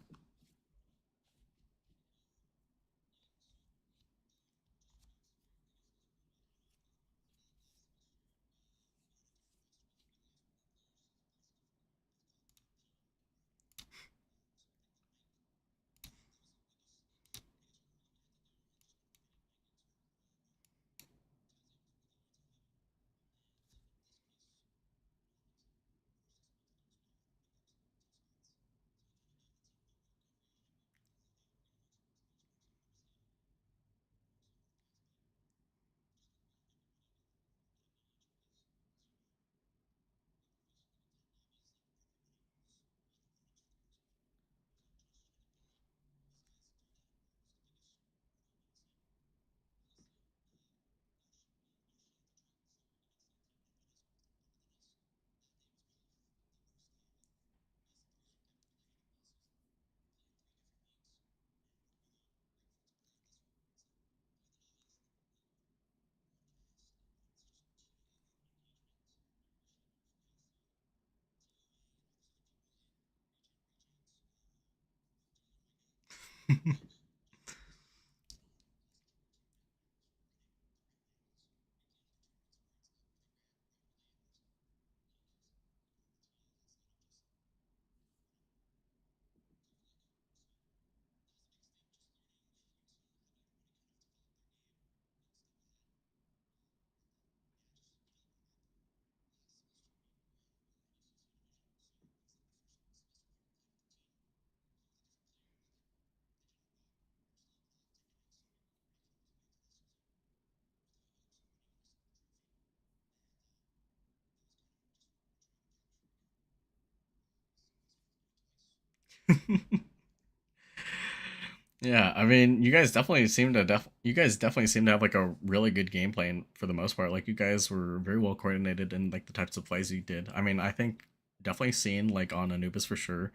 Yeah, I mean, you guys definitely seem to have like a really good game plan for the most part. Like you guys were very well coordinated in like the types of plays you did. I mean, I think definitely seen like on Anubis for sure.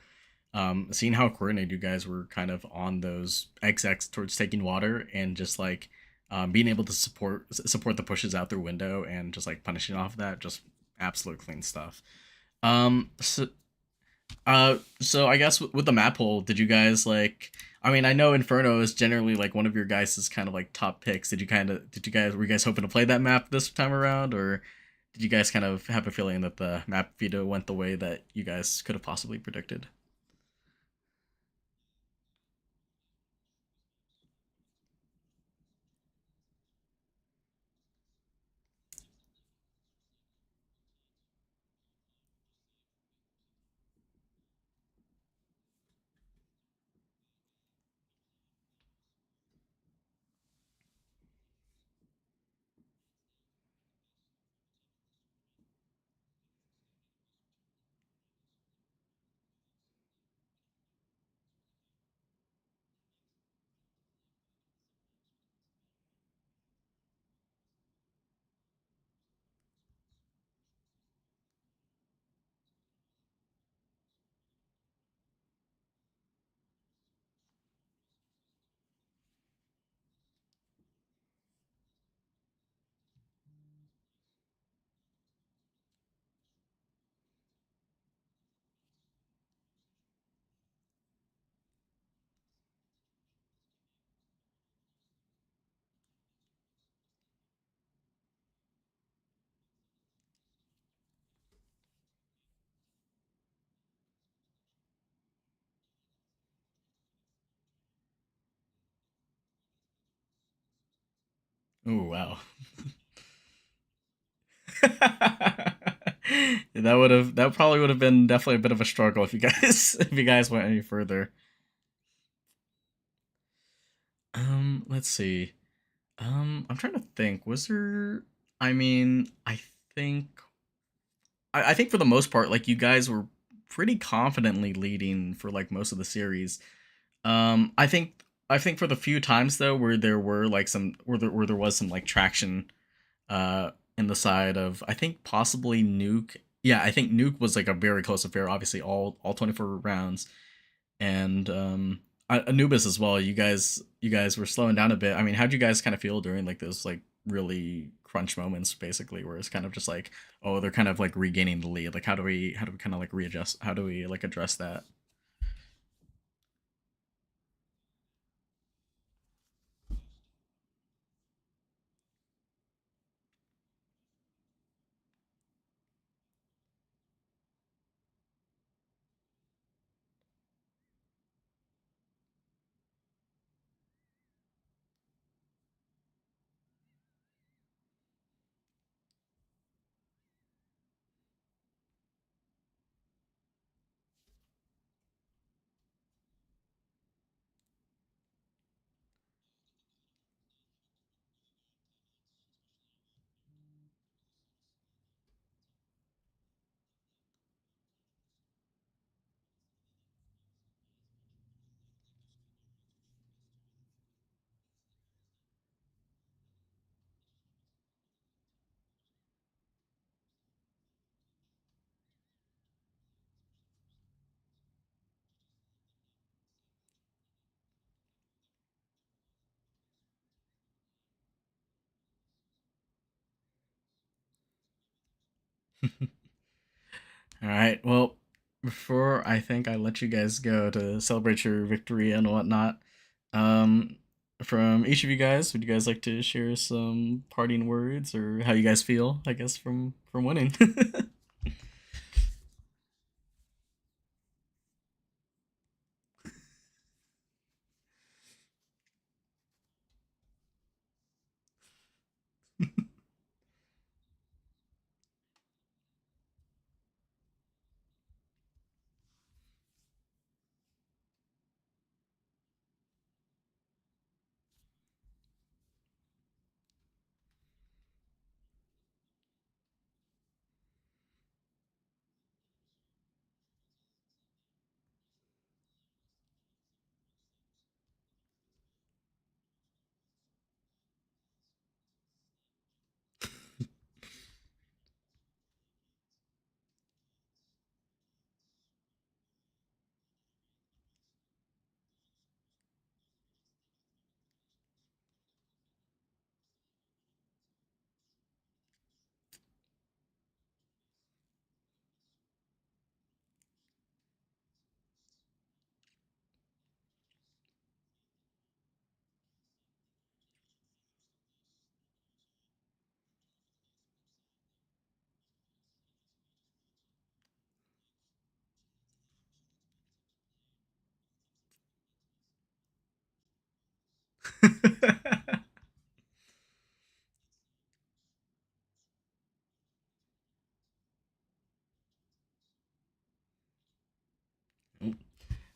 Seeing how coordinated you guys were kind of on those XX towards taking water and just like being able to support the pushes out through window and just like punishing off that, just absolute clean stuff. Um, so so I guess with the map hole, did you guys like? I mean, I know Inferno is generally like one of your guys' kind of like top picks. Did you guys were you guys hoping to play that map this time around, or did you guys kind of have a feeling that the map veto went the way that you guys could have possibly predicted? Oh wow. That probably would have been definitely a bit of a struggle if you guys if you guys went any further. Let's see. I'm trying to think. Was there? I mean, think I think for the most part, like you guys were pretty confidently leading for like most of the series. I think for the few times though where there were like some where there was some like traction in the side of I think possibly Nuke. Yeah, I think Nuke was like a very close affair. Obviously, all 24 rounds, and Anubis as well. You guys were slowing down a bit. I mean, how'd you guys kind of feel during like those like really crunch moments, basically, where it's kind of just like, oh, they're kind of like regaining the lead. Like, how do we kind of like readjust? How do we like address that? All right. Well, before I think I let you guys go to celebrate your victory and whatnot, From each of you guys, would you guys like to share some parting words or how you guys feel? I guess from winning.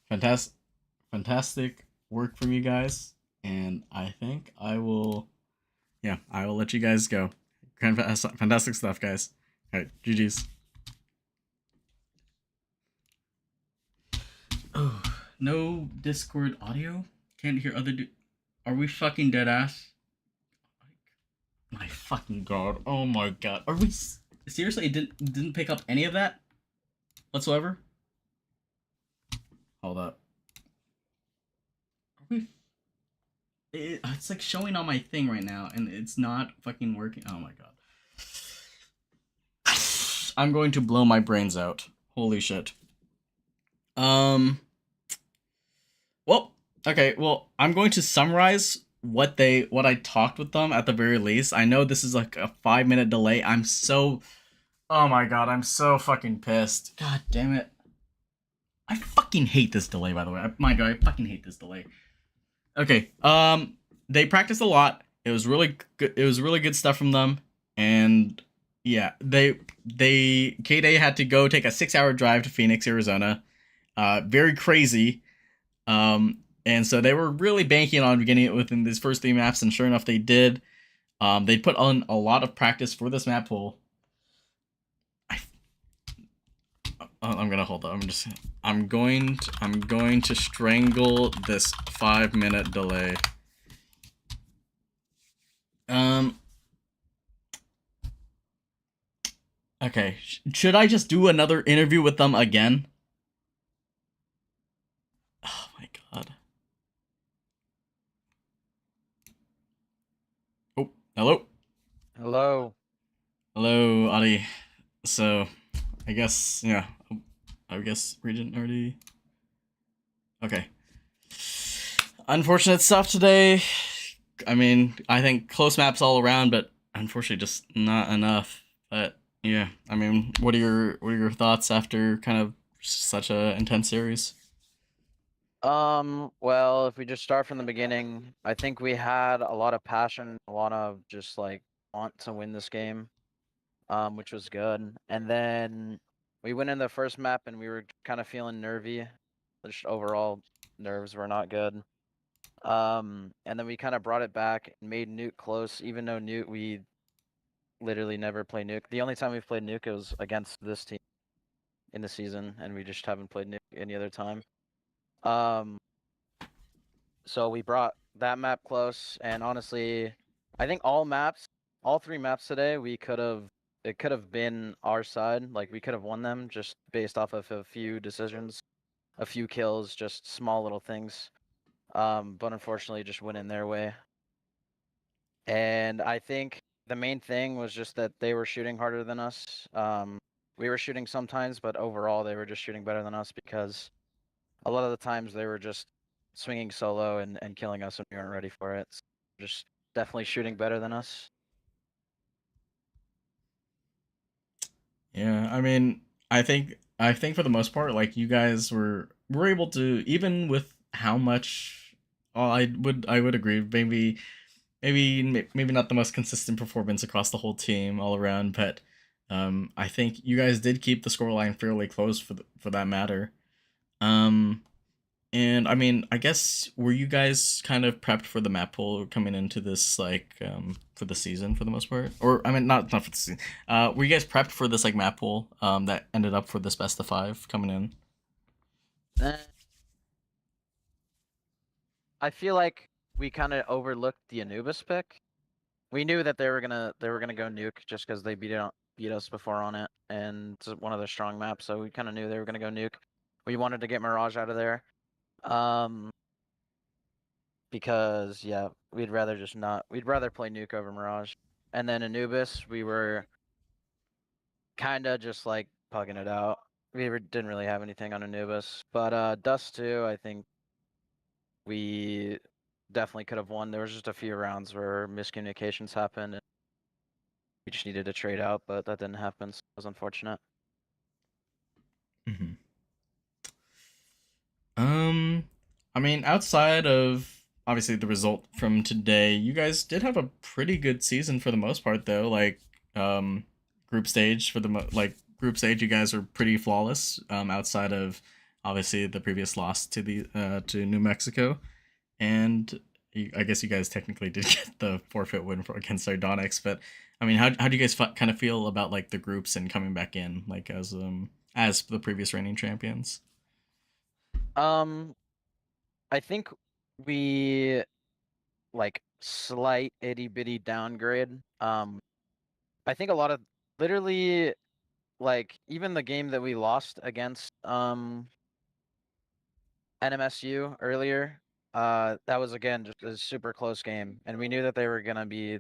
Fantastic, fantastic work from you guys, and I think I will. Yeah, I will let you guys go. Fantastic stuff, guys. All right, GG's. Oh, no Discord audio. Can't hear other. Are we fucking dead ass? My fucking god. Oh my god. Are we seriously? It didn't pick up any of that whatsoever. Hold up. Are we? It's like showing on my thing right now, and it's not fucking working. Oh my god. I'm going to blow my brains out. Holy shit. Well, okay. Well, I'm going to summarize what I talked with them at the very least. I know this is like a 5-minute delay. Oh my god, I'm so fucking pissed. God damn it. I fucking hate this delay, by the way. My god, I fucking hate this delay. Okay, they practiced a lot. It was really good. It was really good stuff from them, and yeah, K-Day had to go take a 6-hour drive to Phoenix, Arizona. Very crazy. And so they were really banking on getting it within these first 3 maps, and sure enough, they did. They put on a lot of practice for this map pool. I'm gonna hold up. I'm going to strangle this 5-minute delay. Okay. Should I just do another interview with them again? Oh my god. Oh, hello. Hello. Hello, Adi. So, I guess, yeah. I guess Regent already. Okay. Unfortunate stuff today. I mean, I think close maps all around, but unfortunately, just not enough. But yeah, I mean, what are your thoughts after kind of such a intense series? Well, if we just start from the beginning, I think we had a lot of passion, a lot of just like want to win this game, which was good. And then we went in the first map and we were kind of feeling nervy. Just overall nerves were not good. And then we kind of brought it back and made Nuke close, even though Nuke we literally never play Nuke. The only time we've played Nuke was against this team in the season, and we just haven't played Nuke any other time. So we brought that map close, and honestly, I think all 3 maps today, it could have been our side. Like we could have won them just based off of a few decisions, a few kills, just small little things. But unfortunately, just went in their way. And I think the main thing was just that they were shooting harder than us. We were shooting sometimes, but overall, they were just shooting better than us because a lot of the times they were just swinging solo and killing us when we weren't ready for it. So just definitely shooting better than us. Yeah, I mean, I think for the most part, like you guys were able to, even with how much. Oh, I would agree. Maybe not the most consistent performance across the whole team all around, but I think you guys did keep the scoreline fairly close for that matter. Um, and I mean, I guess were you guys kind of prepped for the map pool coming into this like for the season for the most part, or I mean not for the season. Were you guys prepped for this like map pool that ended up for this best of 5 coming in? Eh, I feel like we kind of overlooked the Anubis pick. We knew that they were gonna go nuke just because they beat us before on it, and it's one of their strong maps. So we kind of knew they were gonna go nuke. We wanted to get Mirage out of there, um, because yeah, we'd rather just not. We'd rather play nuke over Mirage. And then Anubis, we were kind of just like pugging it out. Didn't really have anything on Anubis, but Dust 2, I think we definitely could have won. There was just a few rounds where miscommunications happened, and we just needed to trade out, but that didn't happen. So it was unfortunate. Mm-hmm. Um, I mean, outside of obviously the result from today, you guys did have a pretty good season for the most part, though. Like, group stage group stage, you guys are pretty flawless. Outside of obviously the previous loss to New Mexico, and I guess you guys technically did get the forfeit win against Sardonyx. But I mean, how do you guys kind of feel about like the groups and coming back in like as the previous reigning champions? Um, I think we like slight itty bitty downgrade. I think a lot of literally like even the game that we lost against NMSU earlier, that was again just a super close game, and we knew that they were gonna be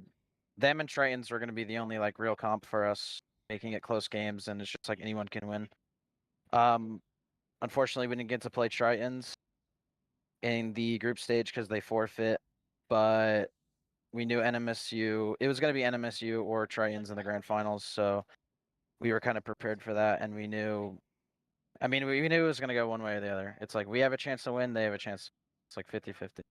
them and Tritons were gonna be the only like real comp for us, making it close games, and it's just like anyone can win. Um, Unfortunately, we didn't get to play Tritons in the group stage because they forfeit, but we knew NMSU. It was gonna be NMSU or Tritons in the grand finals, so we were kind of prepared for that, and we knew. I mean, we knew it was gonna go one way or the other. It's like we have a chance to win, they have a chance. It's like 50-50.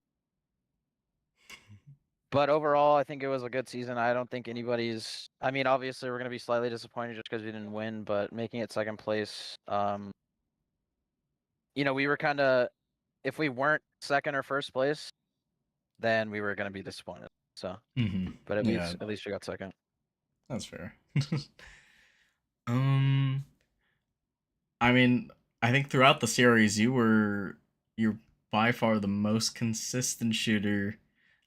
But overall, I think it was a good season. I don't think anybody's. I mean, obviously, we're gonna be slightly disappointed just because we didn't win, but making it second place, we were kind of. If we weren't second or first place, then we were gonna be disappointed. So, Mm-hmm. but at Yeah, least we got second. that's fair. um, I mean, I think throughout the series, you're by far the most consistent shooter.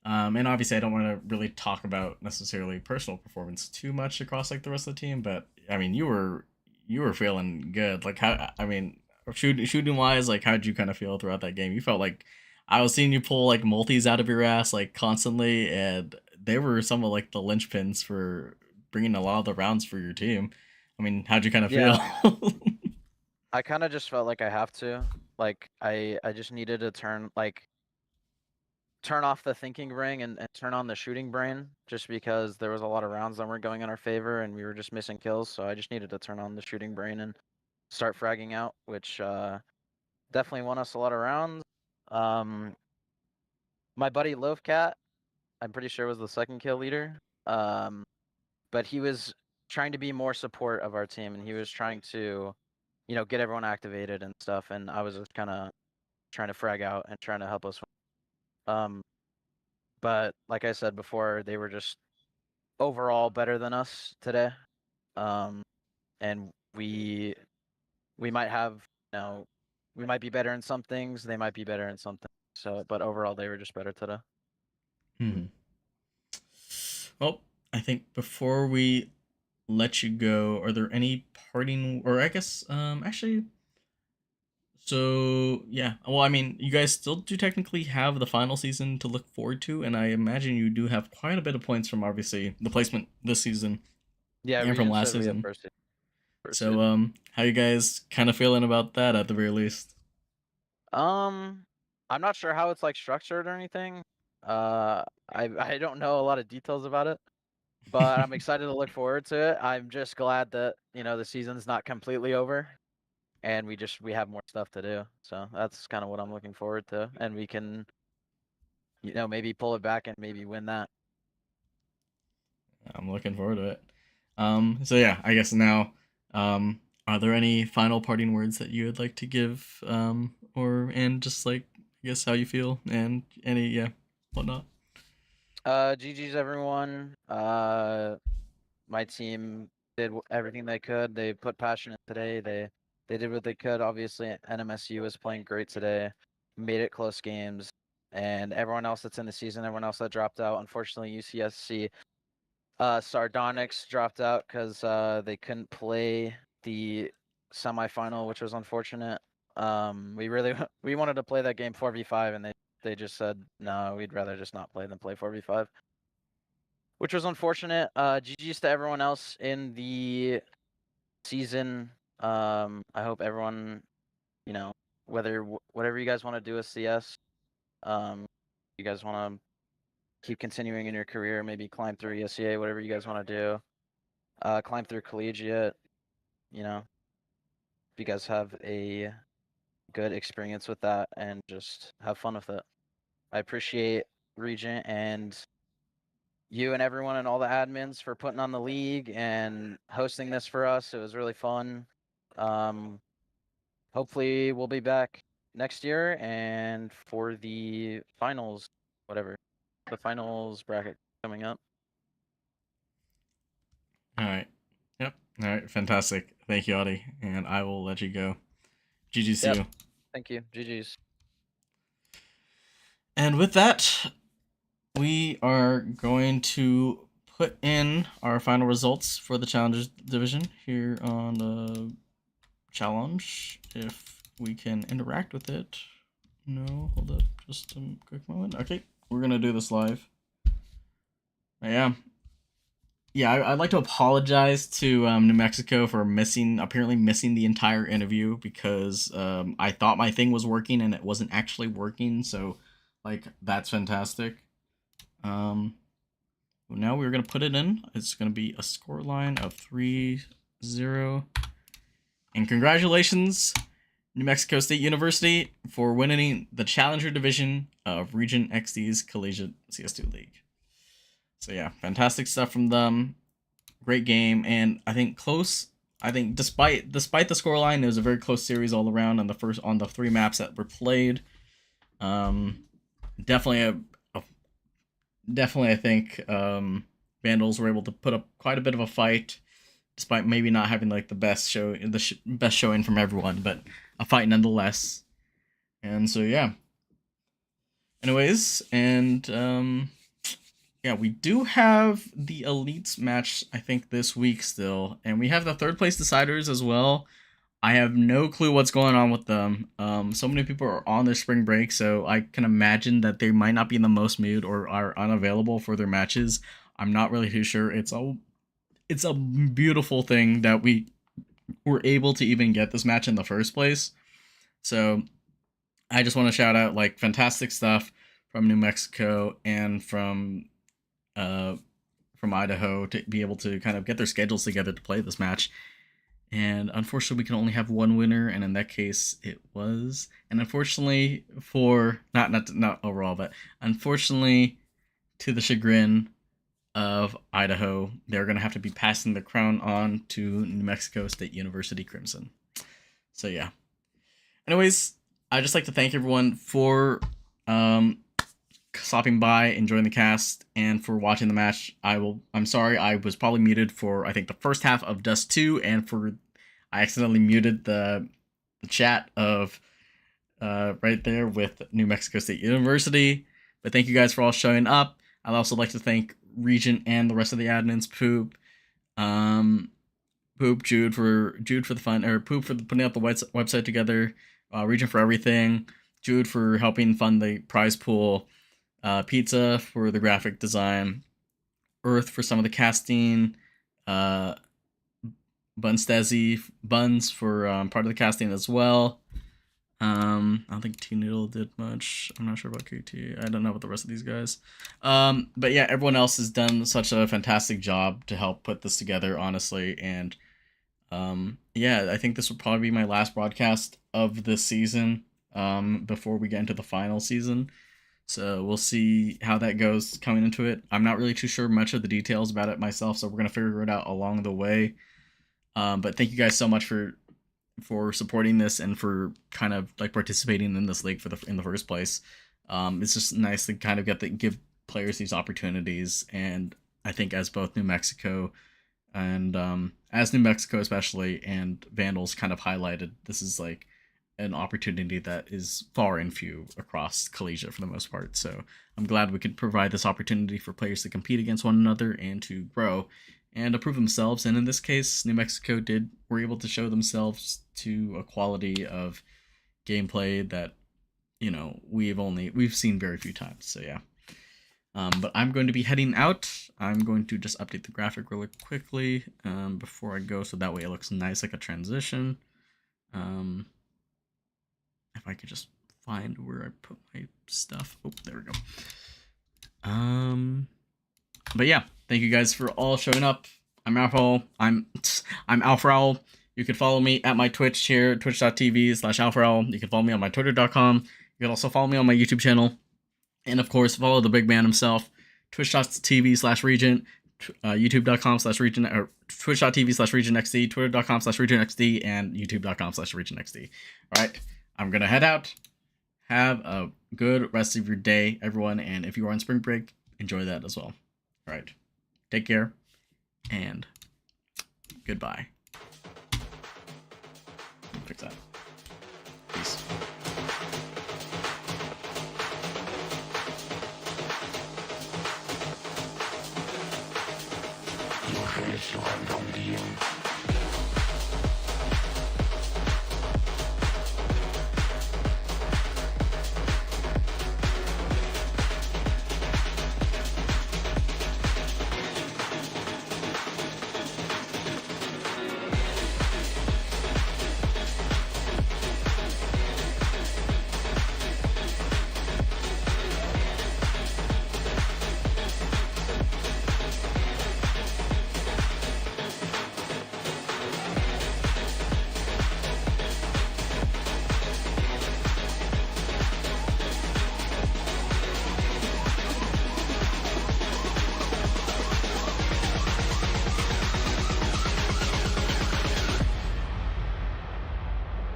And obviously, I don't want to really talk about necessarily personal performance too much across like the rest of the team, but I mean, you were feeling good. Like how I mean, shooting wise, like how did you kind of feel throughout that game? You felt like I was seeing you pull like multis out of your ass like constantly, and they were some of like the linchpins for bringing a lot of the rounds for your team. I mean, how'd you kind of feel? Yeah, I kind of just felt like I have to. Like I just needed to turn off the thinking brain and turn on the shooting brain, just because there was a lot of rounds that weren't going in our favor and we were just missing kills. So I just needed to turn on the shooting brain and start fragging out, which definitely won us a lot of rounds. Um, my buddy Lovecat, I'm pretty sure was the second kill leader. But he was trying to be more support of our team, and he was trying to, get everyone activated and stuff. And I was just kind of trying to frag out and trying to help us. Um, but like I said before, they were just overall better than us today. Um, and we might have, we might be better in some things. They might be better in some things. So, but overall, they were just better today. Hmm. Well, I think before we let you go, are there any parting or I guess actually so yeah. Well, I mean, you guys still do technically have the final season to look forward to, and I imagine you do have quite a bit of points from obviously the placement this season Yeah, and from Regent last said we have season. first seed. First seed. So how you guys kind of feeling about that at the very least? Um, I'm not sure how it's like structured or anything. I don't know a lot of details about it, but I'm excited to look forward to it. I'm just glad that the season's not completely over, and we have more stuff to do. So that's kind of what I'm looking forward to, and we can maybe pull it back and maybe win that. I'm looking forward to it. So yeah, I guess now, are there any final parting words that you would like to give, and just like I guess how you feel and any whatnot. GG's everyone. My team did everything they could. They put passion in today. They did what they could. Obviously, NMSU was playing great today, made it close games, and everyone else that's in the season, everyone else that dropped out. Unfortunately, UCSC, Sardonyx dropped out because they couldn't play the semifinal, which was unfortunate. We wanted to play that game 4v5, and they just said no, we'd rather just not play than play 4v5, which was unfortunate. GG's to everyone else in the season. I hope everyone, whatever you guys want to do with CS, you guys want to keep continuing in your career, maybe climb through ESEA, whatever you guys want to do. Climb through collegiate, if you guys have a good experience with that and just have fun with it. I appreciate Regent and you and everyone and all the admins for putting on the league and hosting this for us. It was really fun. Hopefully we'll be back next year and for the finals, the finals bracket coming up. All right. Yep. All right. Fantastic. Thank you, Audie, and I will let you go. GG's Yep. you. Thank you. GG's. And with that, we are going to put in our final results for the Challengers Division here on the challenge. If we can interact with it. No, hold up. Just a quick moment. Okay, we're going to do this live. Yeah. Yeah, I'd like to apologize to New Mexico for apparently missing the entire interview because I thought my thing was working and it wasn't actually working. So, like, that's fantastic. Now we're gonna put it in. It's gonna be a score line of 3-0. And congratulations, New Mexico State University, for winning the Challenger Division of RegentXD's Collegiate CS2 League. So yeah, fantastic stuff from them. Great game, and I think close. I think despite the scoreline, it was a very close series all around on the 3 maps that were played. Definitely I think Vandals were able to put up quite a bit of a fight, despite maybe not having like the best showing from everyone, but a fight nonetheless. And so yeah. Anyways, and yeah, we do have the Elites match, I think, this week still. And we have the 3rd place deciders as well. I have no clue what's going on with them. So many people are on their spring break, so I can imagine that they might not be in the most mood or are unavailable for their matches. I'm not really too sure. It's a beautiful thing that we were able to even get this match in the first place. So I just want to shout out, like, fantastic stuff from New Mexico and from Idaho to be able to kind of get their schedules together to play this match. And unfortunately, we can only have one winner, and in that case, it was. And unfortunately, for not overall, but unfortunately, to the chagrin of Idaho, they're going to have to be passing the crown on to New Mexico State University Crimson. So yeah. Anyways, I'd just like to thank everyone for stopping by, enjoying the cast, and for watching the match. I'm sorry, I was probably muted for, I think, the first half of Dust 2, and I accidentally muted the chat of right there with New Mexico State University. But thank you guys for all showing up. I'd also like to thank Regent and the rest of the admins, Poop, Jude for the fun, or Poop for putting up the website together, Regent for everything, Jude for helping fund the prize pool, Pizza for the graphic design, Earth for some of the casting, Buns for part of the casting as well. I don't think T Noodle did much. I'm not sure about KT. I don't know about the rest of these guys. But yeah, everyone else has done such a fantastic job to help put this together, honestly. And yeah, I think this will probably be my last broadcast of this season before we get into the final season. So we'll see how that goes coming into it. I'm not really too sure much of the details about it myself, so we're going to figure it out along the way. But thank you guys so much for supporting this and for kind of like participating in this league in the first place. It's just nice to kind of give players these opportunities, and I think as both New Mexico and as New Mexico especially and Vandals kind of highlighted, this is like an opportunity that is far and few across Collegiate for the most part. So I'm glad we could provide this opportunity for players to compete against one another and to grow and to prove themselves. And in this case, New Mexico were able to show themselves to a quality of gameplay that, you know, we've seen very few times. So yeah. But I'm going to be heading out. I'm going to just update the graphic really quickly before I go, so that way it looks nice, like a transition. If I could just find where I put my stuff. Oh, there we go. But yeah, thank you guys for all showing up. I'm Alpha. I'm Alpha. You can follow me at my Twitch here, twitch.tv/Alpha. You can follow me on my twitter.com. You can also follow me on my YouTube channel. And of course, follow the big man himself, twitch.tv/Regent, youtube.com/Regent, or twitch.tv/RegentXD, twitter.com/RegentXD, and youtube.com/RegentXD. All right, I'm going to head out. Have a good rest of your day, everyone. And if you are on spring break, enjoy that as well. All right, take care and goodbye. Fix that. Peace. Your creation, I'm